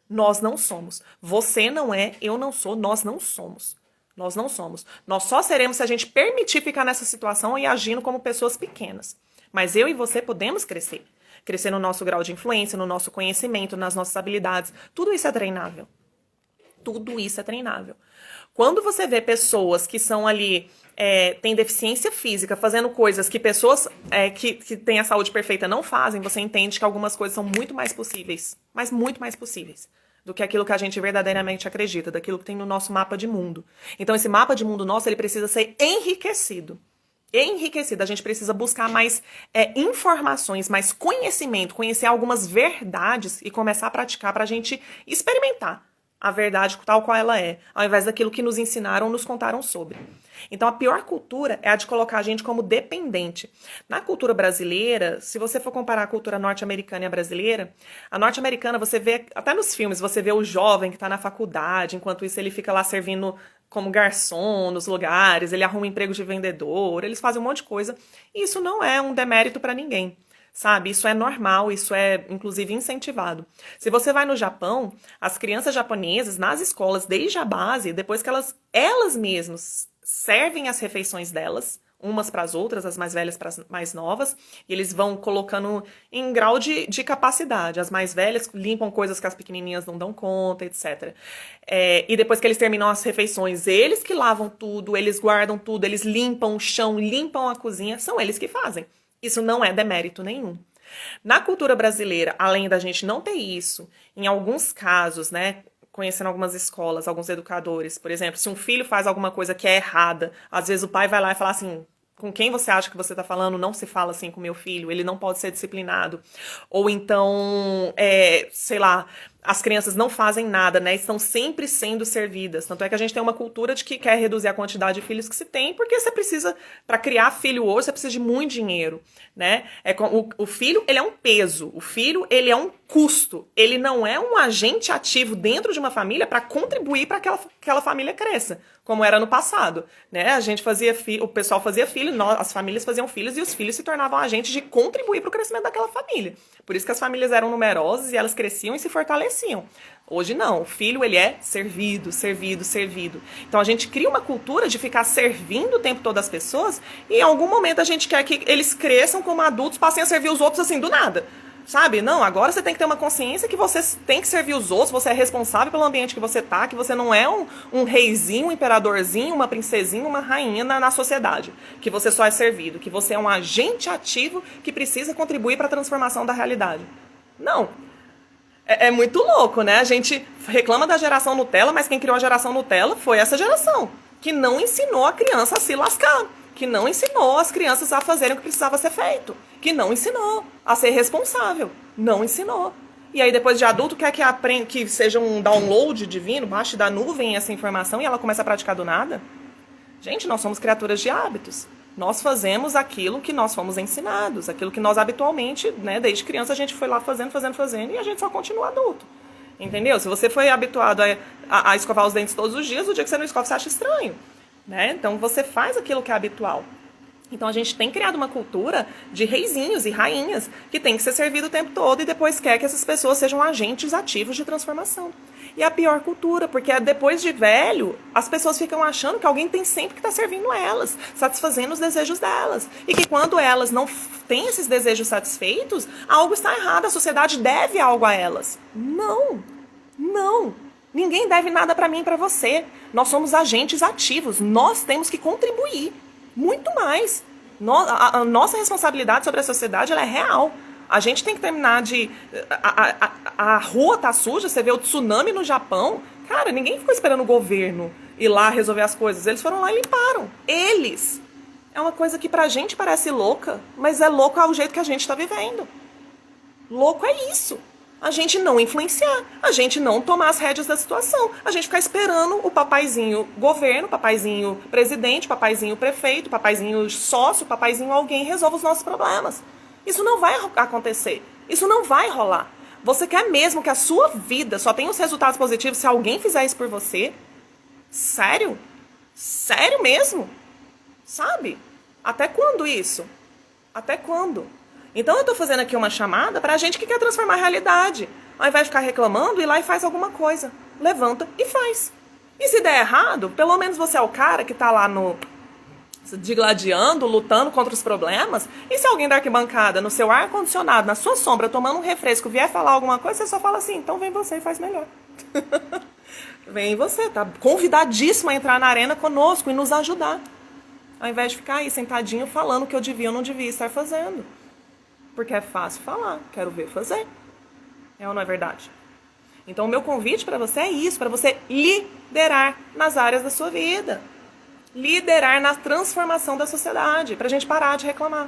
Nós não somos. Você não é, eu não sou, nós não somos. Nós não somos. Nós só seremos se a gente permitir ficar nessa situação e agindo como pessoas pequenas. Mas eu e você podemos crescer. Crescer no nosso grau de influência, no nosso conhecimento, nas nossas habilidades. Tudo isso é treinável. Tudo isso é treinável. Quando você vê pessoas que são ali, têm deficiência física, fazendo coisas que pessoas que têm a saúde perfeita não fazem, você entende que algumas coisas são muito mais possíveis. Mas muito mais possíveis do que aquilo que a gente verdadeiramente acredita, daquilo que tem no nosso mapa de mundo. Então, esse mapa de mundo nosso, ele precisa ser enriquecido. Enriquecido. A gente precisa buscar mais informações, mais conhecimento, conhecer algumas verdades e começar a praticar para a gente experimentar a verdade tal qual ela é, ao invés daquilo que nos ensinaram ou nos contaram sobre. Então, a pior cultura é a de colocar a gente como dependente. Na cultura brasileira, se você for comparar a cultura norte-americana e a brasileira, a norte-americana, você vê, até nos filmes, você vê o jovem que está na faculdade, enquanto isso ele fica lá servindo como garçom nos lugares, ele arruma emprego de vendedor, eles fazem um monte de coisa. E isso não é um demérito para ninguém. Sabe, isso é normal, isso é inclusive incentivado. Se você vai no Japão, as crianças japonesas nas escolas, desde a base, depois que elas mesmas servem as refeições delas, umas para as outras, as mais velhas para as mais novas, e eles vão colocando em grau de capacidade. As mais velhas limpam coisas que as pequenininhas não dão conta, etc. E depois que eles terminam as refeições, eles que lavam tudo, eles guardam tudo, eles limpam o chão, limpam a cozinha, são eles que fazem. Isso não é demérito nenhum. Na cultura brasileira, além da gente não ter isso, em alguns casos, né, conhecendo algumas escolas, alguns educadores, por exemplo, se um filho faz alguma coisa que é errada, às vezes o pai vai lá e fala assim, com quem você acha que você está falando? Não se fala assim com meu filho, ele não pode ser disciplinado. Ou então, sei lá, as crianças não fazem nada, né? Estão sempre sendo servidas. Tanto é que a gente tem uma cultura de que quer reduzir a quantidade de filhos que se tem, porque você precisa, para criar filho hoje, você precisa de muito dinheiro, né? O filho, ele é um peso. O filho, ele é um custo. Ele não é um agente ativo dentro de uma família para contribuir para que aquela família cresça, como era no passado, né? A gente fazia o pessoal fazia filho, as famílias faziam filhos e os filhos se tornavam agentes de contribuir para o crescimento daquela família. Por isso que as famílias eram numerosas e elas cresciam e se fortaleciam. Hoje não, o filho ele é servido, servido, servido. Então a gente cria uma cultura de ficar servindo o tempo todo as pessoas e em algum momento a gente quer que eles cresçam como adultos, passem a servir os outros assim do nada. Sabe? Não, agora você tem que ter uma consciência que você tem que servir os outros, você é responsável pelo ambiente que você tá, que você não é um reizinho, um imperadorzinho, uma princesinha, uma rainha na sociedade, que você só é servido, que você é um agente ativo que precisa contribuir para a transformação da realidade. Não. É muito louco, né? A gente reclama da geração Nutella, mas quem criou a geração Nutella foi essa geração, que não ensinou a criança a se lascar, que não ensinou as crianças a fazerem o que precisava ser feito, que não ensinou a ser responsável, não ensinou. E aí depois de adulto quer que aprenda, que seja um download divino, baixe da nuvem essa informação e ela começa a praticar do nada? Gente, nós somos criaturas de hábitos. Nós fazemos aquilo que nós fomos ensinados, aquilo que nós habitualmente, né, desde criança a gente foi lá fazendo e a gente só continua adulto. Entendeu? Se você foi habituado a escovar os dentes todos os dias, o dia que você não escova você acha estranho. Né? Então você faz aquilo que é habitual. Então a gente tem criado uma cultura de reizinhos e rainhas que tem que ser servido o tempo todo e depois quer que essas pessoas sejam agentes ativos de transformação. E a pior cultura, porque depois de velho, as pessoas ficam achando que alguém tem sempre que estar servindo elas, satisfazendo os desejos delas. E que quando elas não têm esses desejos satisfeitos, algo está errado, a sociedade deve algo a elas. Não, não. Ninguém deve nada para mim e para você. Nós somos agentes ativos, nós temos que contribuir, muito mais. A nossa responsabilidade sobre a sociedade ela é real. A gente tem que terminar de... A rua tá suja, você vê o tsunami no Japão. Cara, ninguém ficou esperando o governo ir lá resolver as coisas. Eles foram lá e limparam. Eles. É uma coisa que pra gente parece louca, mas é louco ao jeito que a gente tá vivendo. Louco é isso. A gente não influenciar, a gente não tomar as rédeas da situação, a gente ficar esperando o papaizinho governo, papaizinho presidente, papaizinho prefeito, papaizinho sócio, papaizinho alguém resolva os nossos problemas. Isso não vai acontecer, isso não vai rolar. Você quer mesmo que a sua vida só tenha os resultados positivos se alguém fizer isso por você? Sério? Sério mesmo? Sabe? Até quando isso? Até quando? Então eu tô fazendo aqui uma chamada pra gente que quer transformar a realidade. Ao invés de ficar reclamando, ir lá e faz alguma coisa. Levanta e faz. E se der errado, pelo menos você é o cara que tá lá no... digladiando, lutando contra os problemas. E se alguém da arquibancada, no seu ar-condicionado, na sua sombra, tomando um refresco, vier falar alguma coisa, você só fala assim, então vem você e faz melhor. Vem você, tá convidadíssimo a entrar na arena conosco e nos ajudar. Ao invés de ficar aí sentadinho falando o que eu devia ou não devia estar fazendo. Porque é fácil falar, quero ver fazer. É ou não é verdade? Então o meu convite para você é isso, para você liderar nas áreas da sua vida. Liderar na transformação da sociedade, pra gente parar de reclamar.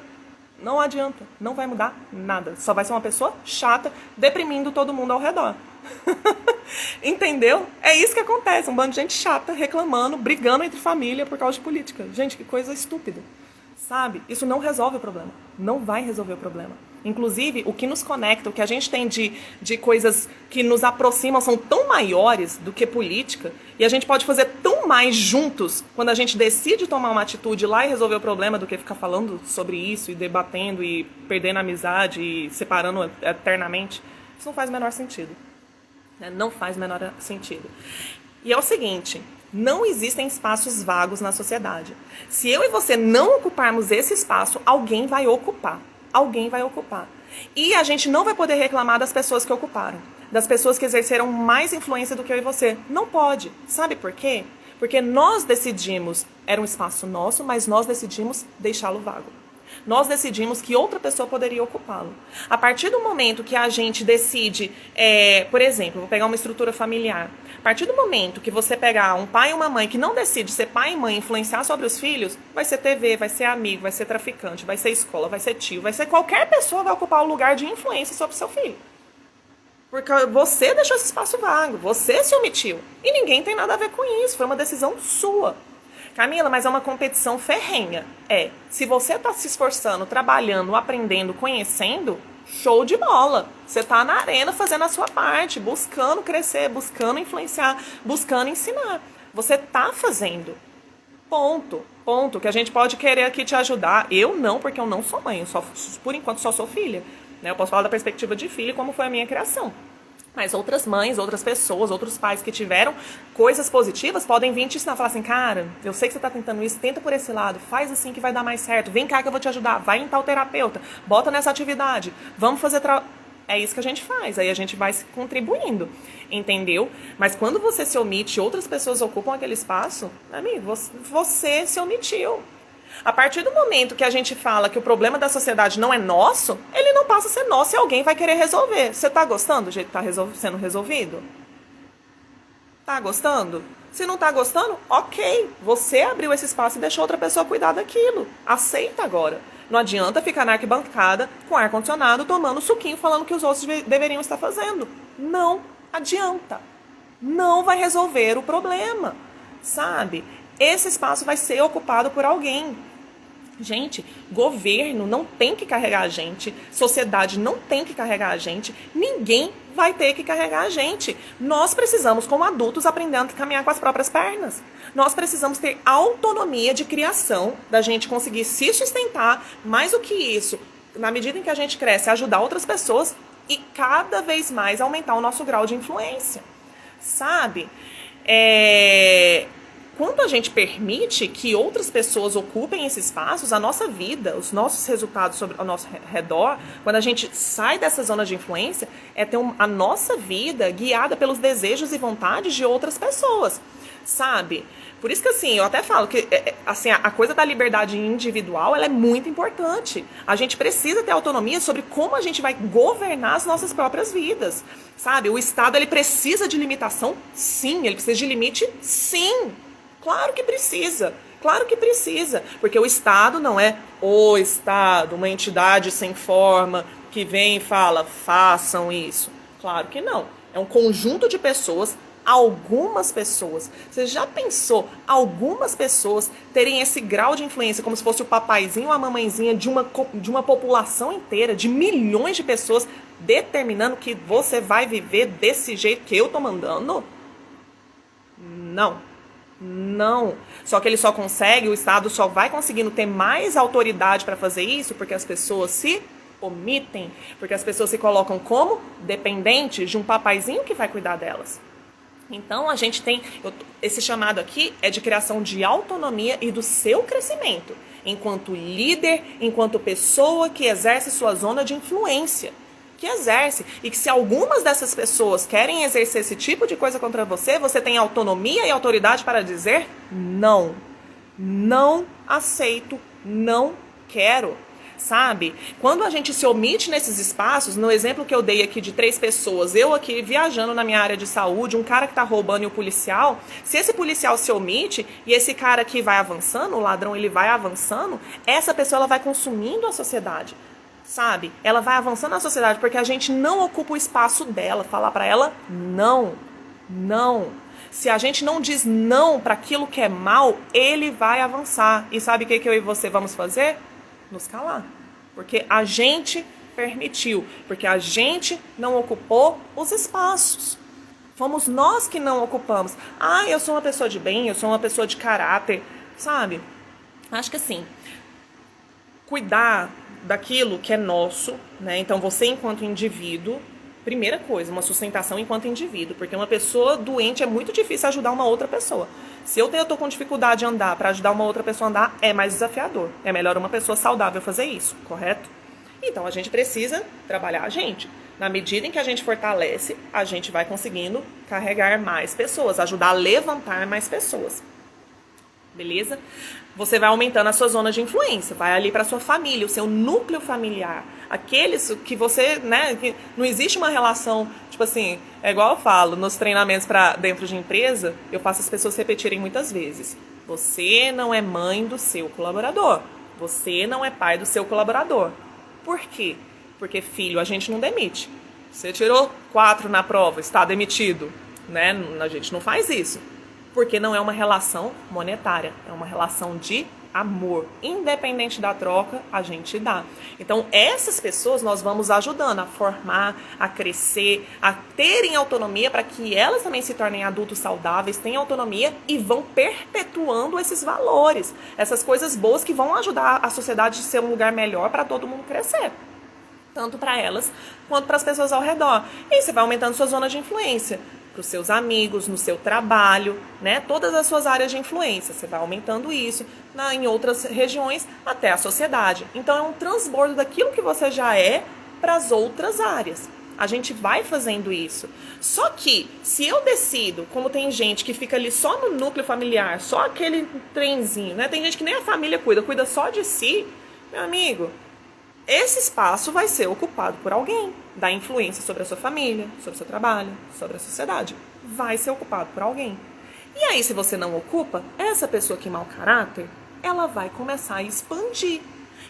Não adianta, não vai mudar nada. Só vai ser uma pessoa chata, deprimindo todo mundo ao redor. Entendeu? É isso que acontece, um bando de gente chata, reclamando, brigando entre família por causa de política. Gente, que coisa estúpida. Sabe? Isso não resolve o problema. Não vai resolver o problema. Inclusive, o que nos conecta, o que a gente tem de coisas que nos aproximam são tão maiores do que política, e a gente pode fazer tão mais juntos quando a gente decide tomar uma atitude lá e resolver o problema do que ficar falando sobre isso e debatendo e perdendo a amizade e separando eternamente. Isso não faz o menor sentido. Não faz o menor sentido. E é o seguinte... Não existem espaços vagos na sociedade. Se eu e você não ocuparmos esse espaço, alguém vai ocupar. Alguém vai ocupar. E a gente não vai poder reclamar das pessoas que ocuparam. Das pessoas que exerceram mais influência do que eu e você. Não pode. Sabe por quê? Porque nós decidimos, era um espaço nosso, mas nós decidimos deixá-lo vago. Nós decidimos que outra pessoa poderia ocupá-lo. A partir do momento que a gente decide, por exemplo, vou pegar uma estrutura familiar. A partir do momento que você pegar um pai e uma mãe que não decide ser pai e mãe e influenciar sobre os filhos, vai ser TV, vai ser amigo, vai ser traficante, vai ser escola, vai ser tio, vai ser qualquer pessoa que vai ocupar o lugar de influência sobre o seu filho. Porque você deixou esse espaço vago, você se omitiu. E ninguém tem nada a ver com isso, foi uma decisão sua. Camila, mas é uma competição ferrenha. Se você está se esforçando, trabalhando, aprendendo, conhecendo, show de bola. Você está na arena fazendo a sua parte, buscando crescer, buscando influenciar, buscando ensinar. Você está fazendo. Ponto. Ponto. Que a gente pode querer aqui te ajudar. Eu não, porque eu não sou mãe. Eu por enquanto só sou filha. Eu posso falar da perspectiva de filho, como foi a minha criação. Mas outras mães, outras pessoas, outros pais que tiveram coisas positivas podem vir te ensinar. Falar assim, cara, eu sei que você está tentando isso, tenta por esse lado, faz assim que vai dar mais certo. Vem cá que eu vou te ajudar, vai em tal terapeuta, bota nessa atividade, vamos fazer... É isso que a gente faz, aí a gente vai contribuindo, entendeu? Mas quando você se omite, outras pessoas ocupam aquele espaço, amigo, você se omitiu. A partir do momento que a gente fala que o problema da sociedade não é nosso, ele não passa a ser nosso e alguém vai querer resolver. Você tá gostando do jeito que tá sendo resolvido? Tá gostando? Se não tá gostando, ok. Você abriu esse espaço e deixou outra pessoa cuidar daquilo. Aceita agora. Não adianta ficar na arquibancada com ar-condicionado, tomando suquinho, falando que os outros deveriam estar fazendo. Não adianta. Não vai resolver o problema, sabe? Esse espaço vai ser ocupado por alguém. Gente, governo não tem que carregar a gente, sociedade não tem que carregar a gente, ninguém vai ter que carregar a gente. Nós precisamos, como adultos, aprender a caminhar com as próprias pernas. Nós precisamos ter autonomia de criação, da gente conseguir se sustentar, mais do que isso, na medida em que a gente cresce, ajudar outras pessoas e cada vez mais aumentar o nosso grau de influência. sabe? Quando a gente permite que outras pessoas ocupem esses espaços, a nossa vida, os nossos resultados ao nosso redor, quando a gente sai dessa zona de influência, é ter a nossa vida guiada pelos desejos e vontades de outras pessoas, sabe? Por isso que, assim, eu até falo que assim, a coisa da liberdade individual, ela é muito importante. A gente precisa ter autonomia sobre como a gente vai governar as nossas próprias vidas, sabe? O Estado, ele precisa de limitação? Sim. Ele precisa de limite? Sim. Claro que precisa. Claro que precisa. Porque o Estado não é o Estado, uma entidade sem forma que vem e fala, façam isso. Claro que não. É um conjunto de pessoas. Algumas pessoas, você já pensou algumas pessoas terem esse grau de influência como se fosse o papaizinho ou a mamãezinha de uma população inteira, de milhões de pessoas, determinando que você vai viver desse jeito que eu tô mandando? Não. Não. Só que ele só consegue, o Estado só vai conseguindo ter mais autoridade para fazer isso porque as pessoas se omitem, porque as pessoas se colocam como dependentes de um papaizinho que vai cuidar delas. Então, a gente tem, esse chamado aqui é de criação de autonomia e do seu crescimento, enquanto líder, enquanto pessoa que exerce sua zona de influência, que exerce, e que se algumas dessas pessoas querem exercer esse tipo de coisa contra você, você tem autonomia e autoridade para dizer não, não aceito, não quero. Sabe? Quando a gente se omite nesses espaços, no exemplo que eu dei aqui de 3 pessoas, eu aqui viajando na minha área de saúde, um cara que tá roubando e o policial, se esse policial se omite e esse cara aqui vai avançando, o ladrão ele vai avançando, essa pessoa ela vai consumindo a sociedade, sabe? Ela vai avançando na sociedade porque a gente não ocupa o espaço dela, falar pra ela não, não. Se a gente não diz não para aquilo que é mal, ele vai avançar. E sabe o que eu e você vamos fazer? Nos calar, porque a gente permitiu, porque a gente não ocupou os espaços. Fomos nós que não ocupamos. Ah, eu sou uma pessoa de bem, eu sou uma pessoa de caráter, sabe? Acho que assim, cuidar daquilo que é nosso, né? Então você enquanto indivíduo, primeira coisa, uma sustentação enquanto indivíduo, porque uma pessoa doente é muito difícil ajudar uma outra pessoa. Se eu tô com dificuldade de andar, para ajudar uma outra pessoa a andar, é mais desafiador. É melhor uma pessoa saudável fazer isso, correto? Então a gente precisa trabalhar a gente. Na medida em que a gente fortalece, a gente vai conseguindo carregar mais pessoas, ajudar a levantar mais pessoas. Beleza? Você vai aumentando a sua zona de influência, vai ali para sua família, o seu núcleo familiar, aqueles que você, né, que não existe uma relação, tipo assim, é igual eu falo, nos treinamentos para dentro de empresa, eu faço as pessoas repetirem muitas vezes. Você não é mãe do seu colaborador, você não é pai do seu colaborador. Por quê? Porque filho a gente não demite. Você tirou 4 na prova, está demitido, né? A gente não faz isso. Porque não é uma relação monetária, é uma relação de amor. Independente da troca, a gente dá. Então, essas pessoas nós vamos ajudando a formar, a crescer, a terem autonomia para que elas também se tornem adultos saudáveis, tenham autonomia e vão perpetuando esses valores, essas coisas boas que vão ajudar a sociedade a ser um lugar melhor para todo mundo crescer. Tanto para elas quanto para as pessoas ao redor. E você vai aumentando sua zona de influência. Para os seus amigos, no seu trabalho, né? Todas as suas áreas de influência. Você vai aumentando isso em outras regiões até a sociedade. Então é um transbordo daquilo que você já é para as outras áreas. A gente vai fazendo isso. Só que, se eu decido, como tem gente que fica ali só no núcleo familiar, só aquele trenzinho, né? Tem gente que nem a família cuida só de si, meu amigo, esse espaço vai ser ocupado por alguém, da influência sobre a sua família, sobre o seu trabalho, sobre a sociedade. Vai ser ocupado por alguém. E aí, se você não ocupa, essa pessoa que mau caráter, ela vai começar a expandir.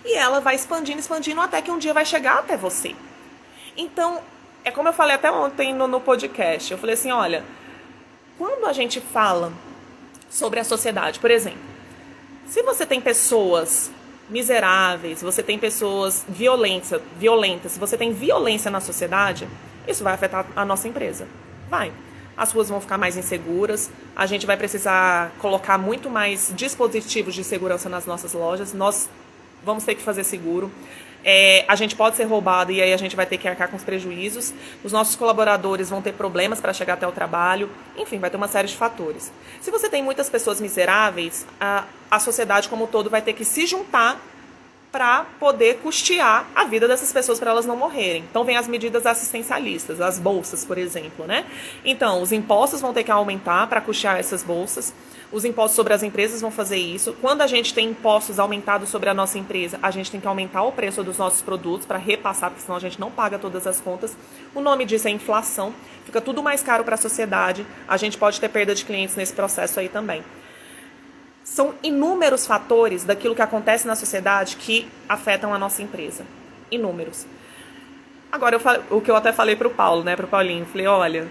E ela vai expandindo, expandindo, até que um dia vai chegar até você. Então, é como eu falei até ontem no podcast. Eu falei assim, olha, quando a gente fala sobre a sociedade, por exemplo, se você tem pessoas miseráveis, você tem pessoas violentas, se você tem violência na sociedade, isso vai afetar a nossa empresa. Vai. As ruas vão ficar mais inseguras, a gente vai precisar colocar muito mais dispositivos de segurança nas nossas lojas, nós vamos ter que fazer seguro. A gente pode ser roubado e aí a gente vai ter que arcar com os prejuízos. Os nossos colaboradores vão ter problemas para chegar até o trabalho. Enfim, vai ter uma série de fatores. Se você tem muitas pessoas miseráveis, a sociedade como um todo vai ter que se juntar para poder custear a vida dessas pessoas para elas não morrerem. Então vem as medidas assistencialistas, as bolsas, por exemplo, né? Então, os impostos vão ter que aumentar para custear essas bolsas. Os impostos sobre as empresas vão fazer isso. Quando a gente tem impostos aumentados sobre a nossa empresa, a gente tem que aumentar o preço dos nossos produtos para repassar, porque senão a gente não paga todas as contas. O nome disso é inflação. Fica tudo mais caro para a sociedade. A gente pode ter perda de clientes nesse processo aí também. São inúmeros fatores daquilo que acontece na sociedade que afetam a nossa empresa. Inúmeros. Agora, o que eu até falei para o Paulo, né, para o Paulinho, falei, olha,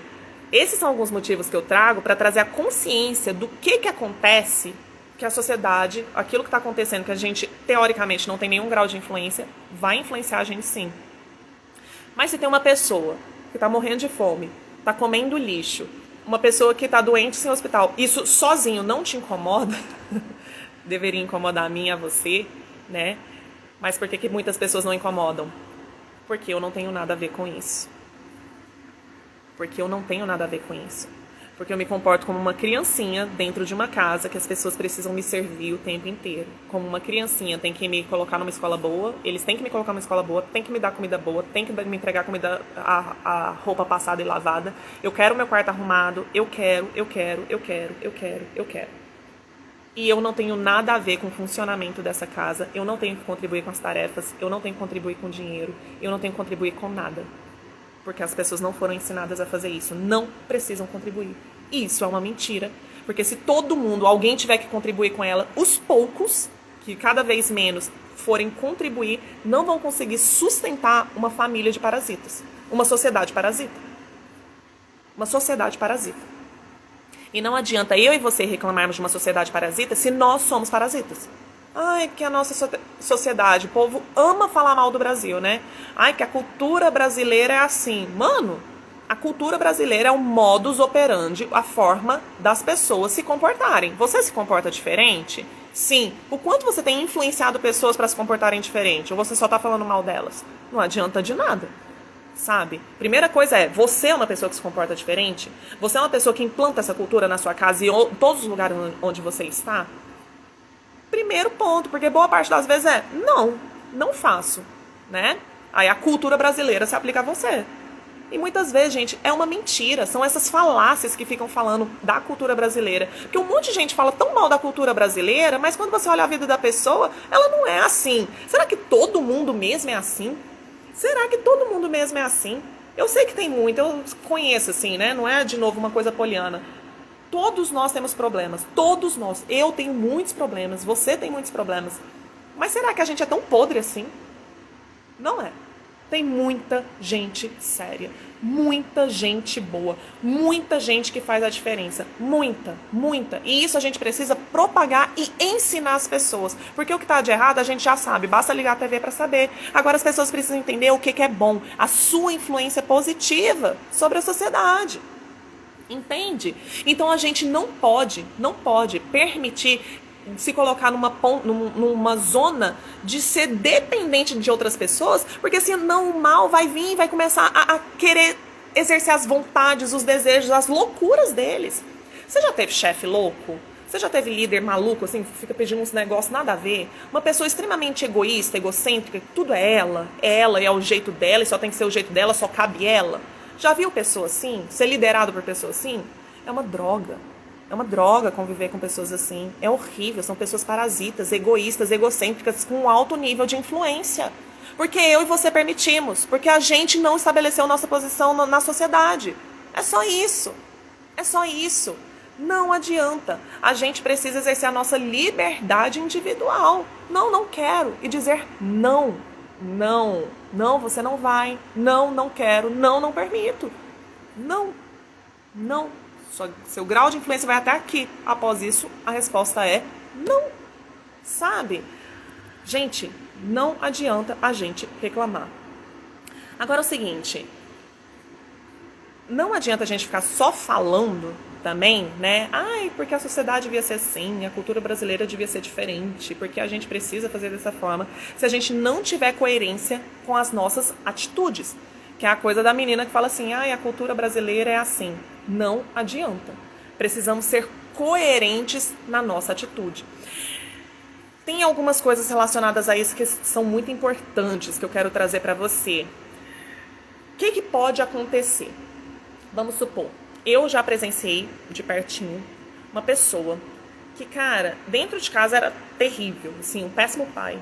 esses são alguns motivos que eu trago para trazer a consciência do que acontece, que a sociedade, aquilo que está acontecendo, que a gente, teoricamente, não tem nenhum grau de influência, vai influenciar a gente sim. Mas se tem uma pessoa que está morrendo de fome, está comendo lixo, uma pessoa que está doente sem hospital, isso sozinho não te incomoda? Deveria incomodar a mim e a você, né? Mas por que muitas pessoas não incomodam? Porque eu não tenho nada a ver com isso. Porque eu não tenho nada a ver com isso. Porque eu me comporto como uma criancinha dentro de uma casa que as pessoas precisam me servir o tempo inteiro. Como uma criancinha, tem que me colocar numa escola boa, eles têm que me colocar numa escola boa, tem que me dar comida boa, tem que me entregar comida, a roupa passada e lavada. Eu quero meu quarto arrumado, eu quero. E eu não tenho nada a ver com o funcionamento dessa casa, eu não tenho que contribuir com as tarefas, eu não tenho que contribuir com dinheiro, eu não tenho que contribuir com nada. Porque as pessoas não foram ensinadas a fazer isso. Não precisam contribuir. E isso é uma mentira. Porque se todo mundo, alguém tiver que contribuir com ela, os poucos, que cada vez menos forem contribuir, não vão conseguir sustentar uma família de parasitas. Uma sociedade parasita. Uma sociedade parasita. E não adianta eu e você reclamarmos de uma sociedade parasita se nós somos parasitas. Ai, que a nossa sociedade, o povo ama falar mal do Brasil, né? Ai, que a cultura brasileira é assim. Mano, a cultura brasileira é o modus operandi, a forma das pessoas se comportarem. Você se comporta diferente? Sim. O quanto você tem influenciado pessoas para se comportarem diferente? Ou você só tá falando mal delas? Não adianta de nada, sabe? Primeira coisa é, você é uma pessoa que se comporta diferente? Você é uma pessoa que implanta essa cultura na sua casa e em todos os lugares onde você está? Primeiro ponto, porque boa parte das vezes não faço, né? Aí a cultura brasileira se aplica a você. E muitas vezes, gente, é uma mentira. São essas falácias que ficam falando da cultura brasileira. Porque um monte de gente fala tão mal da cultura brasileira, mas quando você olha a vida da pessoa, ela não é assim. Será que todo mundo mesmo é assim? Será que todo mundo mesmo é assim? Eu sei que tem muito, eu conheço assim, né? Não é, de novo, uma coisa poliana. Todos nós temos problemas, todos nós. Eu tenho muitos problemas, você tem muitos problemas. Mas será que a gente é tão podre assim? Não é. Tem muita gente séria, muita gente boa, muita gente que faz a diferença. Muita, muita. E isso a gente precisa propagar e ensinar as pessoas. Porque o que está de errado a gente já sabe, basta ligar a TV para saber. Agora as pessoas precisam entender o que é bom, a sua influência positiva sobre a sociedade. Entende? Então a gente não pode permitir se colocar numa zona de ser dependente de outras pessoas, porque senão o mal vai vir e vai começar a querer exercer as vontades, os desejos, as loucuras deles. Você já teve chefe louco? Você já teve líder maluco, assim, fica pedindo uns negócios nada a ver? Uma pessoa extremamente egoísta, egocêntrica, tudo é ela e é o jeito dela, e só tem que ser o jeito dela, só cabe ela. Já viu pessoa assim? Ser liderado por pessoa assim? É uma droga. É uma droga conviver com pessoas assim. É horrível. São pessoas parasitas, egoístas, egocêntricas, com um alto nível de influência. Porque eu e você permitimos. Porque a gente não estabeleceu nossa posição na sociedade. É só isso. É só isso. Não adianta. A gente precisa exercer a nossa liberdade individual. Não quero. E dizer não. Não, você não vai. Não quero. Não permito. Não. Seu grau de influência vai até aqui. Após isso, a resposta é não. Sabe? Gente, não adianta a gente reclamar. Agora é o seguinte. Não adianta a gente ficar só falando também, né? Ai, porque a sociedade devia ser assim, a cultura brasileira devia ser diferente, porque a gente precisa fazer dessa forma, se a gente não tiver coerência com as nossas atitudes. Que é a coisa da menina que fala assim, ai, a cultura brasileira é assim. Não adianta. Precisamos ser coerentes na nossa atitude. Tem algumas coisas relacionadas a isso que são muito importantes, que eu quero trazer para você. O que pode acontecer? Vamos supor, eu já presenciei de pertinho uma pessoa que, cara, dentro de casa era terrível, assim, um péssimo pai,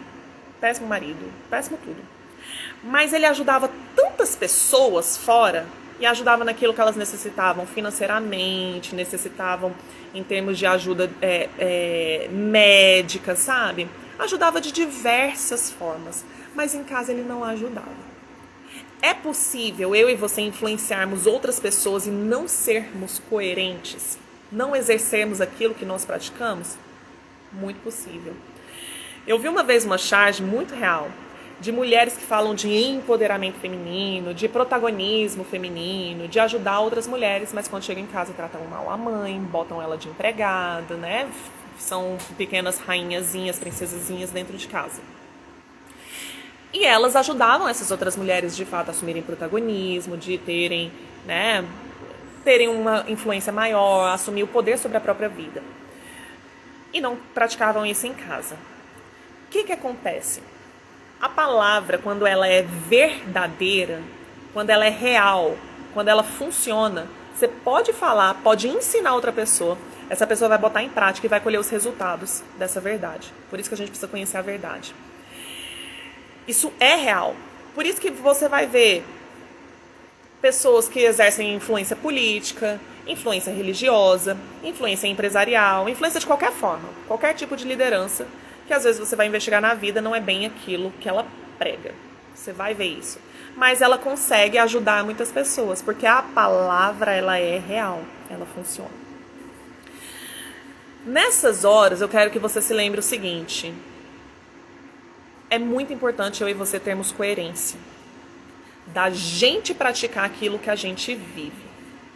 péssimo marido, péssimo tudo. Mas ele ajudava tantas pessoas fora e ajudava naquilo que elas necessitavam financeiramente, necessitavam em termos de ajuda médica, sabe? Ajudava de diversas formas, mas em casa ele não ajudava. É possível eu e você influenciarmos outras pessoas e não sermos coerentes? Não exercermos aquilo que nós praticamos? Muito possível. Eu vi uma vez uma charge muito real de mulheres que falam de empoderamento feminino, de protagonismo feminino, de ajudar outras mulheres, mas quando chegam em casa tratam mal a mãe, botam ela de empregada, né? São pequenas rainhazinhas, princesazinhas dentro de casa. E elas ajudavam essas outras mulheres, de fato, a assumirem protagonismo, de terem uma influência maior, assumir o poder sobre a própria vida. E não praticavam isso em casa. O que acontece? A palavra, quando ela é verdadeira, quando ela é real, quando ela funciona, você pode falar, pode ensinar outra pessoa, essa pessoa vai botar em prática e vai colher os resultados dessa verdade. Por isso que a gente precisa conhecer a verdade. Isso é real. Por isso que você vai ver pessoas que exercem influência política, influência religiosa, influência empresarial, influência de qualquer forma, qualquer tipo de liderança, que às vezes você vai investigar na vida, não é bem aquilo que ela prega. Você vai ver isso. Mas ela consegue ajudar muitas pessoas, porque a palavra, ela é real, ela funciona. Nessas horas, eu quero que você se lembre o seguinte: é muito importante eu e você termos coerência, da gente praticar aquilo que a gente vive.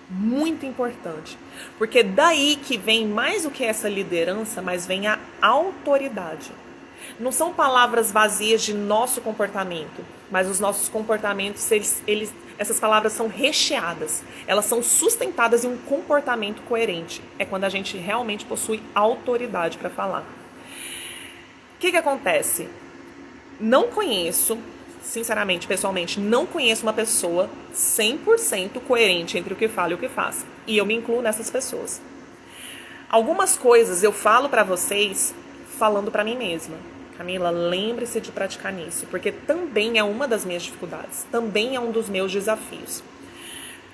Muito importante. Porque daí que vem mais do que essa liderança, mas vem a autoridade. Não são palavras vazias de nosso comportamento, mas os nossos comportamentos, essas palavras são recheadas. Elas são sustentadas em um comportamento coerente. É quando a gente realmente possui autoridade para falar. O que acontece? Não conheço, sinceramente, pessoalmente, não conheço uma pessoa 100% coerente entre o que fala e o que faz. E eu me incluo nessas pessoas. Algumas coisas eu falo pra vocês falando pra mim mesma. Camila, lembre-se de praticar nisso, porque também é uma das minhas dificuldades, também é um dos meus desafios.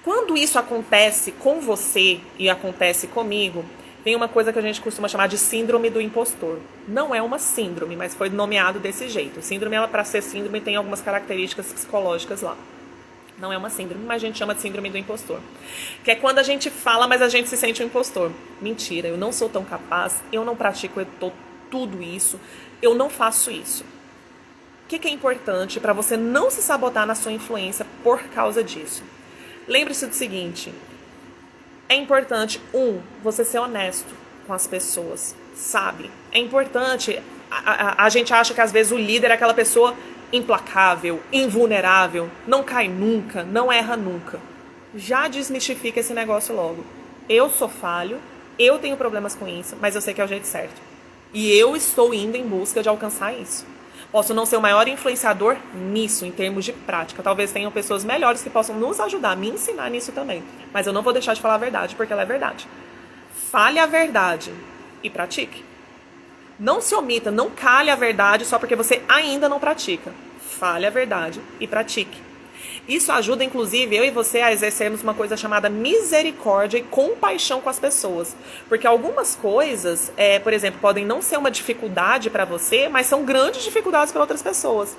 Quando isso acontece com você e acontece comigo, tem uma coisa que a gente costuma chamar de síndrome do impostor. Não é uma síndrome, mas foi nomeado desse jeito. Síndrome, para ser síndrome, tem algumas características psicológicas lá. Não é uma síndrome, mas a gente chama de síndrome do impostor. Que é quando a gente fala, mas a gente se sente um impostor. Mentira, eu não sou tão capaz, eu não pratico tudo isso, eu não faço isso. O que é importante para você não se sabotar na sua influência por causa disso? Lembre-se do seguinte: é importante, você ser honesto com as pessoas, sabe? É importante, a gente acha que às vezes o líder é aquela pessoa implacável, invulnerável, não cai nunca, não erra nunca. Já desmistifica esse negócio logo. Eu sou falho, eu tenho problemas com isso, mas eu sei que é o jeito certo. E eu estou indo em busca de alcançar isso. Posso não ser o maior influenciador nisso, em termos de prática. Talvez tenham pessoas melhores que possam nos ajudar, me ensinar nisso também. Mas eu não vou deixar de falar a verdade, porque ela é verdade. Fale a verdade e pratique. Não se omita, não cale a verdade só porque você ainda não pratica. Fale a verdade e pratique. Isso ajuda, inclusive, eu e você a exercermos uma coisa chamada misericórdia e compaixão com as pessoas. Porque algumas coisas, por exemplo, podem não ser uma dificuldade para você, mas são grandes dificuldades para outras pessoas.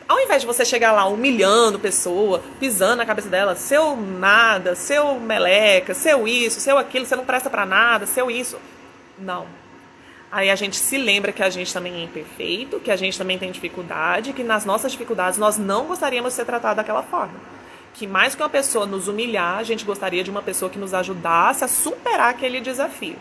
Ao invés de você chegar lá humilhando a pessoa, pisando na cabeça dela, seu nada, seu meleca, seu isso, seu aquilo, você não presta para nada, seu isso. Não. Aí a gente se lembra que a gente também é imperfeito, que a gente também tem dificuldade, que nas nossas dificuldades nós não gostaríamos de ser tratados daquela forma. que mais que uma pessoa nos humilhar, a gente gostaria de uma pessoa que nos ajudasse a superar aquele desafio.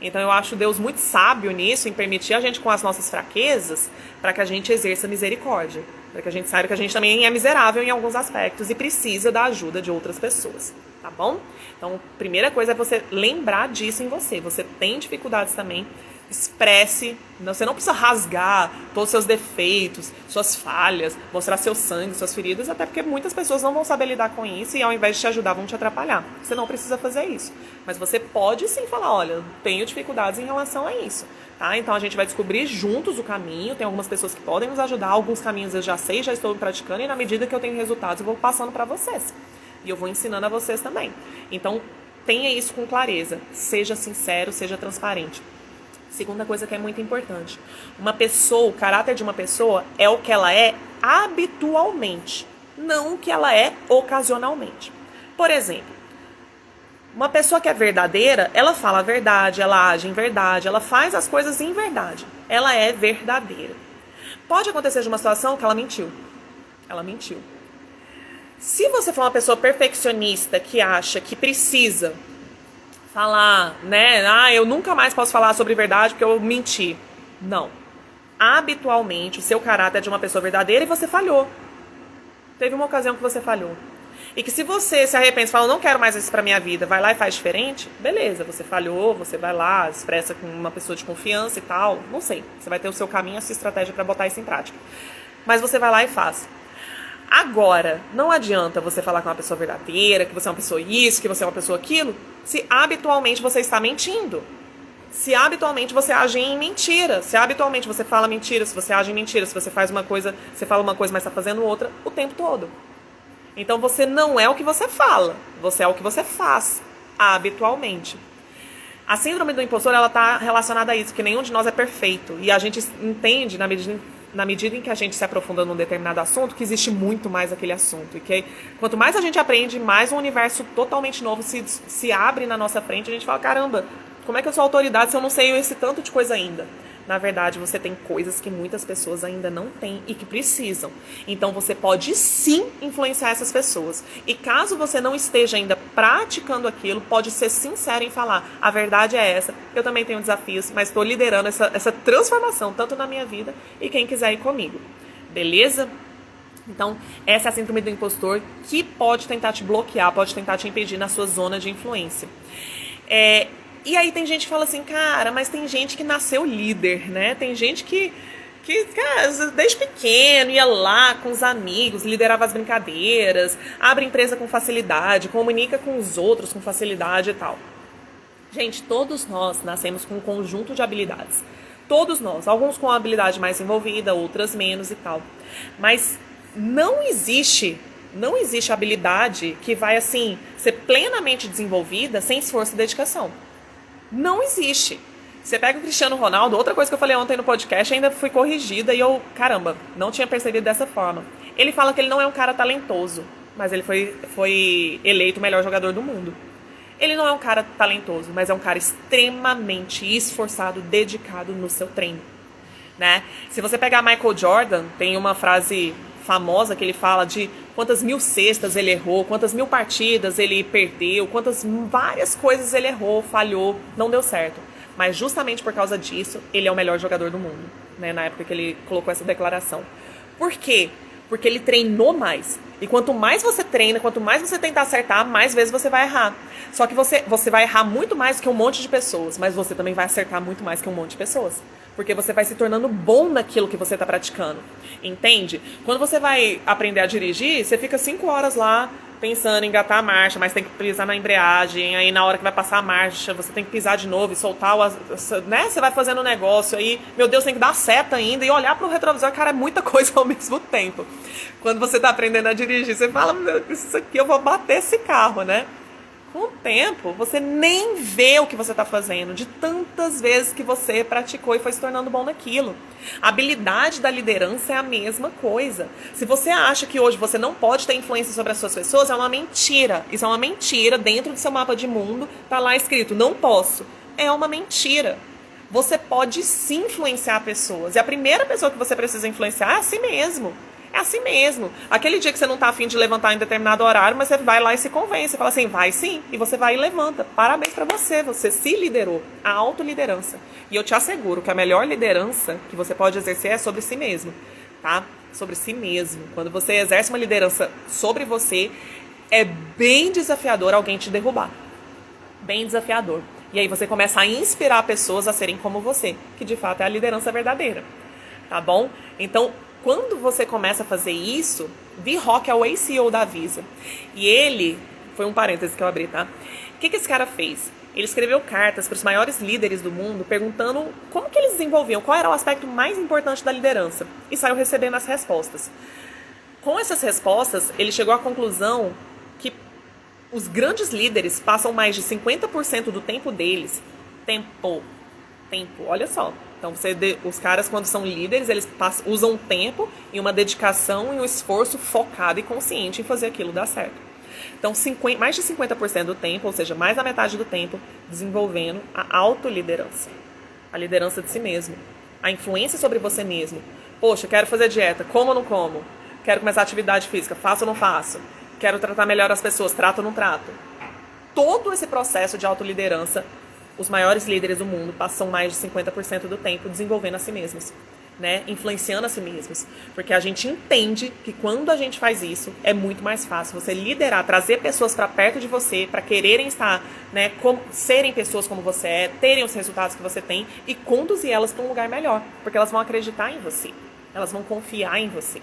Então eu acho Deus muito sábio nisso, em permitir a gente com as nossas fraquezas, para que a gente exerça misericórdia. Para que a gente saiba que a gente também é miserável em alguns aspectos e precisa da ajuda de outras pessoas, tá bom? Então, primeira coisa é você lembrar disso em você. Você tem dificuldades também, expresse. Você não precisa rasgar todos os seus defeitos, suas falhas, mostrar seu sangue, suas feridas, até porque muitas pessoas não vão saber lidar com isso e ao invés de te ajudar, vão te atrapalhar. Você não precisa fazer isso. Mas você pode sim falar, olha, eu tenho dificuldades em relação a isso. Tá? Então a gente vai descobrir juntos o caminho. Tem algumas pessoas que podem nos ajudar, alguns caminhos eu já sei, já estou praticando, e na medida que eu tenho resultados eu vou passando para vocês. E eu vou ensinando a vocês também. Então tenha isso com clareza. Seja sincero, seja transparente. Segunda coisa que é muito importante. Uma pessoa, o caráter de uma pessoa é o que ela é habitualmente, não o que ela é ocasionalmente. Por exemplo, uma pessoa que é verdadeira, ela fala a verdade, ela age em verdade, ela faz as coisas em verdade. Ela é verdadeira. Pode acontecer de uma situação que ela mentiu. Ela mentiu. Se você for uma pessoa perfeccionista que acha que precisa falar, né? Eu nunca mais posso falar sobre verdade porque eu menti. Não. Habitualmente, o seu caráter é de uma pessoa verdadeira e você falhou. Teve uma ocasião que você falhou. E que se você se arrepende e fala, não quero mais isso pra minha vida, vai lá e faz diferente, beleza, você falhou, você vai lá, expressa com uma pessoa de confiança e tal, não sei. Você vai ter o seu caminho, a sua estratégia pra botar isso em prática. Mas você vai lá e faz. Agora, não adianta você falar com uma pessoa verdadeira, que você é uma pessoa isso, que você é uma pessoa aquilo, se habitualmente você está mentindo. Se habitualmente você age em mentira. Se habitualmente você fala mentira, se você age em mentira, se você faz uma coisa, você fala uma coisa, mas está fazendo outra o tempo todo. Então você não é o que você fala, você é o que você faz habitualmente. A síndrome do impostor, ela está relacionada a isso, porque nenhum de nós é perfeito. E a gente entende, na medida em que a gente se aprofunda num determinado assunto, que existe muito mais aquele assunto. E que quanto mais a gente aprende, mais um universo totalmente novo se abre na nossa frente. A gente fala, caramba, como é que eu sou autoridade se eu não sei esse tanto de coisa ainda? Na verdade, você tem coisas que muitas pessoas ainda não têm e que precisam. Então, você pode sim influenciar essas pessoas. E caso você não esteja ainda praticando aquilo, pode ser sincero em falar, a verdade é essa, eu também tenho desafios, mas estou liderando essa transformação, tanto na minha vida e quem quiser ir comigo. Beleza? Então, essa é a síndrome do impostor que pode tentar te bloquear, pode tentar te impedir na sua zona de influência. E aí tem gente que fala assim, cara, mas tem gente que nasceu líder, né? Tem gente que cara, desde pequeno ia lá com os amigos, liderava as brincadeiras, abre empresa com facilidade, comunica com os outros com facilidade e tal. Gente, todos nós nascemos com um conjunto de habilidades. Todos nós, alguns com uma habilidade mais envolvida, outras menos e tal. Mas não existe habilidade que vai, assim, ser plenamente desenvolvida sem esforço e dedicação. Não existe. Você pega o Cristiano Ronaldo, outra coisa que eu falei ontem no podcast, ainda fui corrigida e eu, caramba, não tinha percebido dessa forma. Ele fala que ele não é um cara talentoso, mas ele foi eleito o melhor jogador do mundo. Ele não é um cara talentoso, mas é um cara extremamente esforçado, dedicado no seu treino, né? Se você pegar Michael Jordan, tem uma frase famosa que ele fala de quantas mil cestas ele errou, quantas mil partidas ele perdeu, várias coisas ele errou, falhou, não deu certo. Mas justamente por causa disso, ele é o melhor jogador do mundo, né? Na época que ele colocou essa declaração. Por quê? Porque ele treinou mais. E quanto mais você treina, quanto mais você tenta acertar, mais vezes você vai errar. Só que você vai errar muito mais que um monte de pessoas, mas você também vai acertar muito mais que um monte de pessoas. Porque você vai se tornando bom naquilo que você está praticando. Entende? Quando você vai aprender a dirigir, você fica 5 horas lá pensando em engatar a marcha, mas tem que pisar na embreagem, aí na hora que vai passar a marcha, você tem que pisar de novo e soltar, né? Você vai fazendo um negócio aí, meu Deus, tem que dar seta ainda e olhar pro retrovisor, cara, é muita coisa ao mesmo tempo. Quando você tá aprendendo a dirigir, você fala, meu Deus, isso aqui eu vou bater esse carro, né? Com o tempo, você nem vê o que você está fazendo, de tantas vezes que você praticou e foi se tornando bom naquilo. A habilidade da liderança é a mesma coisa. Se você acha que hoje você não pode ter influência sobre as suas pessoas, é uma mentira. Isso é uma mentira. Dentro do seu mapa de mundo, tá lá escrito, não posso. É uma mentira. Você pode sim influenciar pessoas. E a primeira pessoa que você precisa influenciar é a si mesmo. É assim mesmo. Aquele dia que você não tá afim de levantar em determinado horário, mas você vai lá e se convence. Você fala assim, vai sim. E você vai e levanta. Parabéns pra você. Você se liderou. A autoliderança. E eu te asseguro que a melhor liderança que você pode exercer é sobre si mesmo. Tá? Sobre si mesmo. Quando você exerce uma liderança sobre você, é bem desafiador alguém te derrubar. Bem desafiador. E aí você começa a inspirar pessoas a serem como você. Que de fato é a liderança verdadeira. Tá bom? Então, quando você começa a fazer isso, V-Rock é o ex-CEO da Visa. E ele, foi um parêntese que eu abri, tá? O que esse cara fez? Ele escreveu cartas para os maiores líderes do mundo, perguntando como que eles desenvolviam, qual era o aspecto mais importante da liderança. E saiu recebendo as respostas. Com essas respostas, ele chegou à conclusão que os grandes líderes passam mais de 50% do tempo deles. Tempo, olha só. Então, os caras, quando são líderes, eles usam tempo e uma dedicação e um esforço focado e consciente em fazer aquilo dar certo. Então, mais de 50% do tempo, ou seja, mais da metade do tempo, desenvolvendo a autoliderança. A liderança de si mesmo. A influência sobre você mesmo. Poxa, quero fazer dieta, como ou não como? Quero começar atividade física, faço ou não faço? Quero tratar melhor as pessoas, trato ou não trato? Todo esse processo de autoliderança, os maiores líderes do mundo passam mais de 50% do tempo desenvolvendo a si mesmos, né? Influenciando a si mesmos. Porque a gente entende que quando a gente faz isso, é muito mais fácil você liderar, trazer pessoas para perto de você, para quererem estar, né, serem pessoas como você é, terem os resultados que você tem e conduzir elas para um lugar melhor. Porque elas vão acreditar em você, elas vão confiar em você.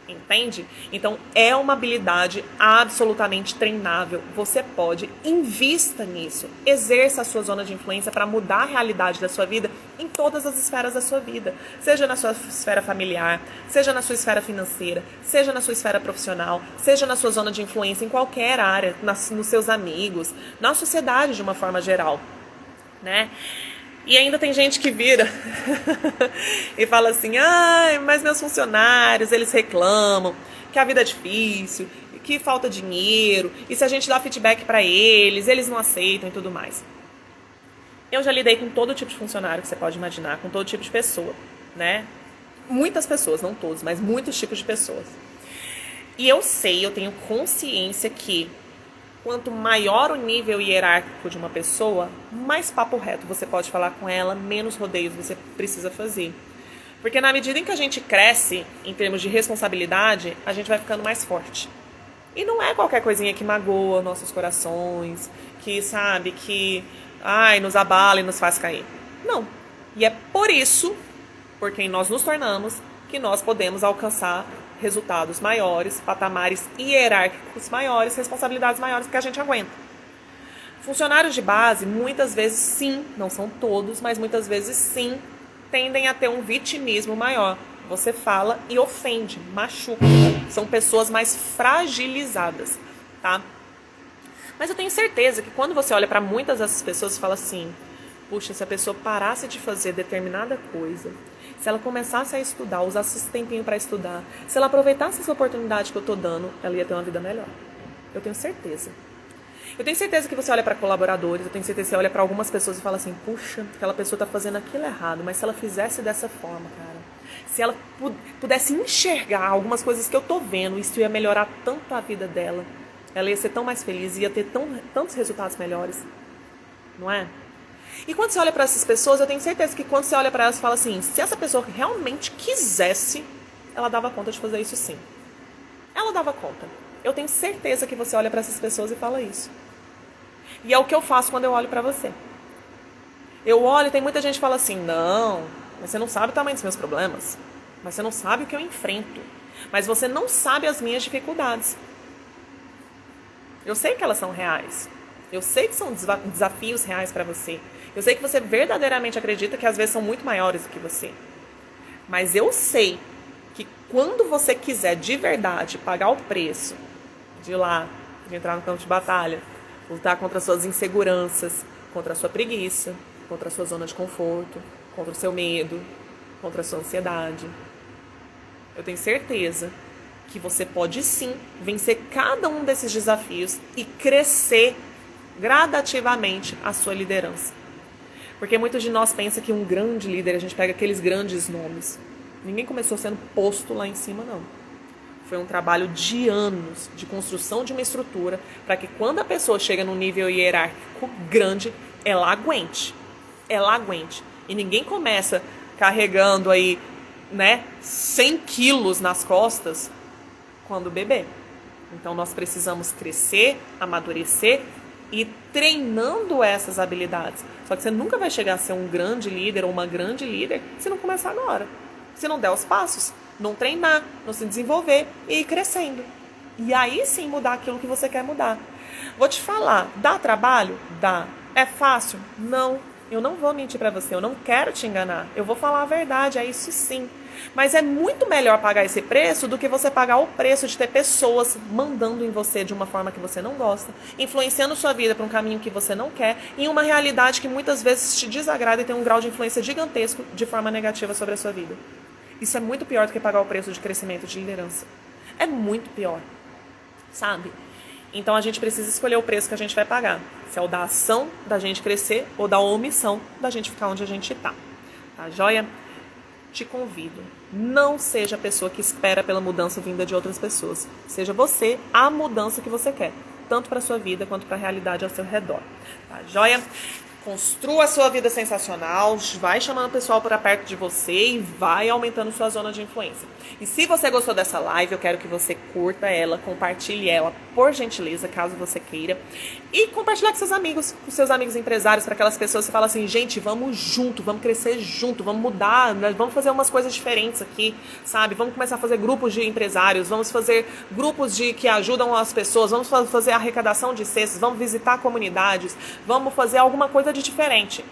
Entende? Então, é uma habilidade absolutamente treinável. Você pode, invista nisso. Exerça a sua zona de influência para mudar a realidade da sua vida em todas as esferas da sua vida. Seja na sua esfera familiar, seja na sua esfera financeira, seja na sua esfera profissional, seja na sua zona de influência em qualquer área, nos seus amigos, na sociedade de uma forma geral, né? E ainda tem gente que vira e fala assim, mas meus funcionários, eles reclamam que a vida é difícil, que falta dinheiro, e se a gente dá feedback para eles não aceitam e tudo mais. Eu já lidei com todo tipo de funcionário que você pode imaginar, com todo tipo de pessoa, né? Muitas pessoas, não todos, mas muitos tipos de pessoas. E eu tenho consciência que quanto maior o nível hierárquico de uma pessoa, mais papo reto você pode falar com ela, menos rodeios você precisa fazer. Porque na medida em que a gente cresce, em termos de responsabilidade, a gente vai ficando mais forte. E não é qualquer coisinha que magoa nossos corações, que, sabe, que nos abala e nos faz cair. Não. E é por isso, por quem nós nos tornamos, que nós podemos alcançar resultados maiores, patamares hierárquicos maiores, responsabilidades maiores que a gente aguenta. Funcionários de base, muitas vezes sim, não são todos, mas muitas vezes sim, tendem a ter um vitimismo maior. Você fala e ofende, machuca. São pessoas mais fragilizadas, tá? Mas eu tenho certeza que quando você olha para muitas dessas pessoas e fala assim, puxa, se a pessoa parasse de fazer determinada coisa, se ela começasse a estudar, usasse esse tempinho para estudar, se ela aproveitasse essa oportunidade que eu estou dando, ela ia ter uma vida melhor. Eu tenho certeza. Eu tenho certeza que você olha para colaboradores, eu tenho certeza que você olha para algumas pessoas e fala assim, puxa, aquela pessoa está fazendo aquilo errado, mas se ela fizesse dessa forma, cara, se ela pudesse enxergar algumas coisas que eu estou vendo, isso ia melhorar tanto a vida dela, ela ia ser tão mais feliz, ia ter tantos resultados melhores, não é? E quando você olha para essas pessoas, eu tenho certeza que quando você olha para elas, você fala assim, se essa pessoa realmente quisesse, ela dava conta de fazer isso sim. Ela dava conta. Eu tenho certeza que você olha para essas pessoas e fala isso. E é o que eu faço quando eu olho para você. Eu olho e tem muita gente que fala assim, não, mas você não sabe o tamanho dos meus problemas. Mas você não sabe o que eu enfrento. Mas você não sabe as minhas dificuldades. Eu sei que elas são reais. Eu sei que são desafios reais para você. Eu sei que você verdadeiramente acredita que às vezes são muito maiores do que você. Mas eu sei que quando você quiser de verdade pagar o preço de ir lá, de entrar no campo de batalha, lutar contra suas inseguranças, contra a sua preguiça, contra a sua zona de conforto, contra o seu medo, contra a sua ansiedade, eu tenho certeza que você pode sim vencer cada um desses desafios e crescer gradativamente a sua liderança. Porque muitos de nós pensam que um grande líder, a gente pega aqueles grandes nomes. Ninguém começou sendo posto lá em cima, não. Foi um trabalho de anos de construção de uma estrutura para que quando a pessoa chega num nível hierárquico grande, ela aguente. Ela aguente. E ninguém começa carregando aí, né, 100 quilos nas costas quando bebê. Então nós precisamos crescer, amadurecer e treinando essas habilidades. Só que você nunca vai chegar a ser um grande líder ou uma grande líder se não começar agora. Se não der os passos, não treinar, não se desenvolver e ir crescendo. E aí sim mudar aquilo que você quer mudar. Vou te falar, dá trabalho? Dá. É fácil? Não. Eu não vou mentir pra você, eu não quero te enganar. Eu vou falar a verdade, é isso sim. Mas é muito melhor pagar esse preço do que você pagar o preço de ter pessoas mandando em você de uma forma que você não gosta, influenciando sua vida para um caminho que você não quer, em uma realidade que muitas vezes te desagrada e tem um grau de influência gigantesco de forma negativa sobre a sua vida. Isso é muito pior do que pagar o preço de crescimento, de liderança. É muito pior, sabe? Então a gente precisa escolher o preço que a gente vai pagar. Se é o da ação da gente crescer ou da omissão da gente ficar onde a gente tá. Tá joia? Te convido. Não seja a pessoa que espera pela mudança vinda de outras pessoas. Seja você a mudança que você quer. Tanto para a sua vida quanto para a realidade ao seu redor. Tá joia? Construa a sua vida sensacional, vai chamando o pessoal para perto de você e vai aumentando sua zona de influência. E se você gostou dessa live, eu quero que você curta ela, compartilhe ela, por gentileza, caso você queira. E compartilhar com seus amigos empresários, para aquelas pessoas que falam assim, gente, vamos junto, vamos crescer junto, vamos mudar, vamos fazer umas coisas diferentes aqui, sabe? Vamos começar a fazer grupos de empresários, vamos fazer grupos que ajudam as pessoas, vamos fazer arrecadação de cestas, vamos visitar comunidades, vamos fazer alguma coisa de diferente.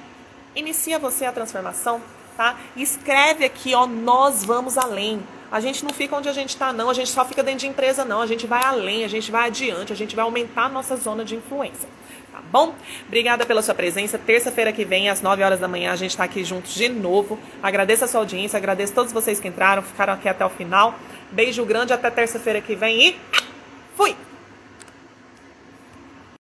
Inicia você a transformação, tá? E escreve aqui, ó, nós vamos além. A gente não fica onde a gente tá, não. A gente só fica dentro de empresa, não. A gente vai além, a gente vai adiante, a gente vai aumentar a nossa zona de influência. Tá bom? Obrigada pela sua presença. Terça-feira que vem, às 9 horas da manhã, a gente tá aqui juntos de novo. Agradeço a sua audiência, agradeço a todos vocês que entraram, ficaram aqui até o final. Beijo grande, até terça-feira que vem e fui!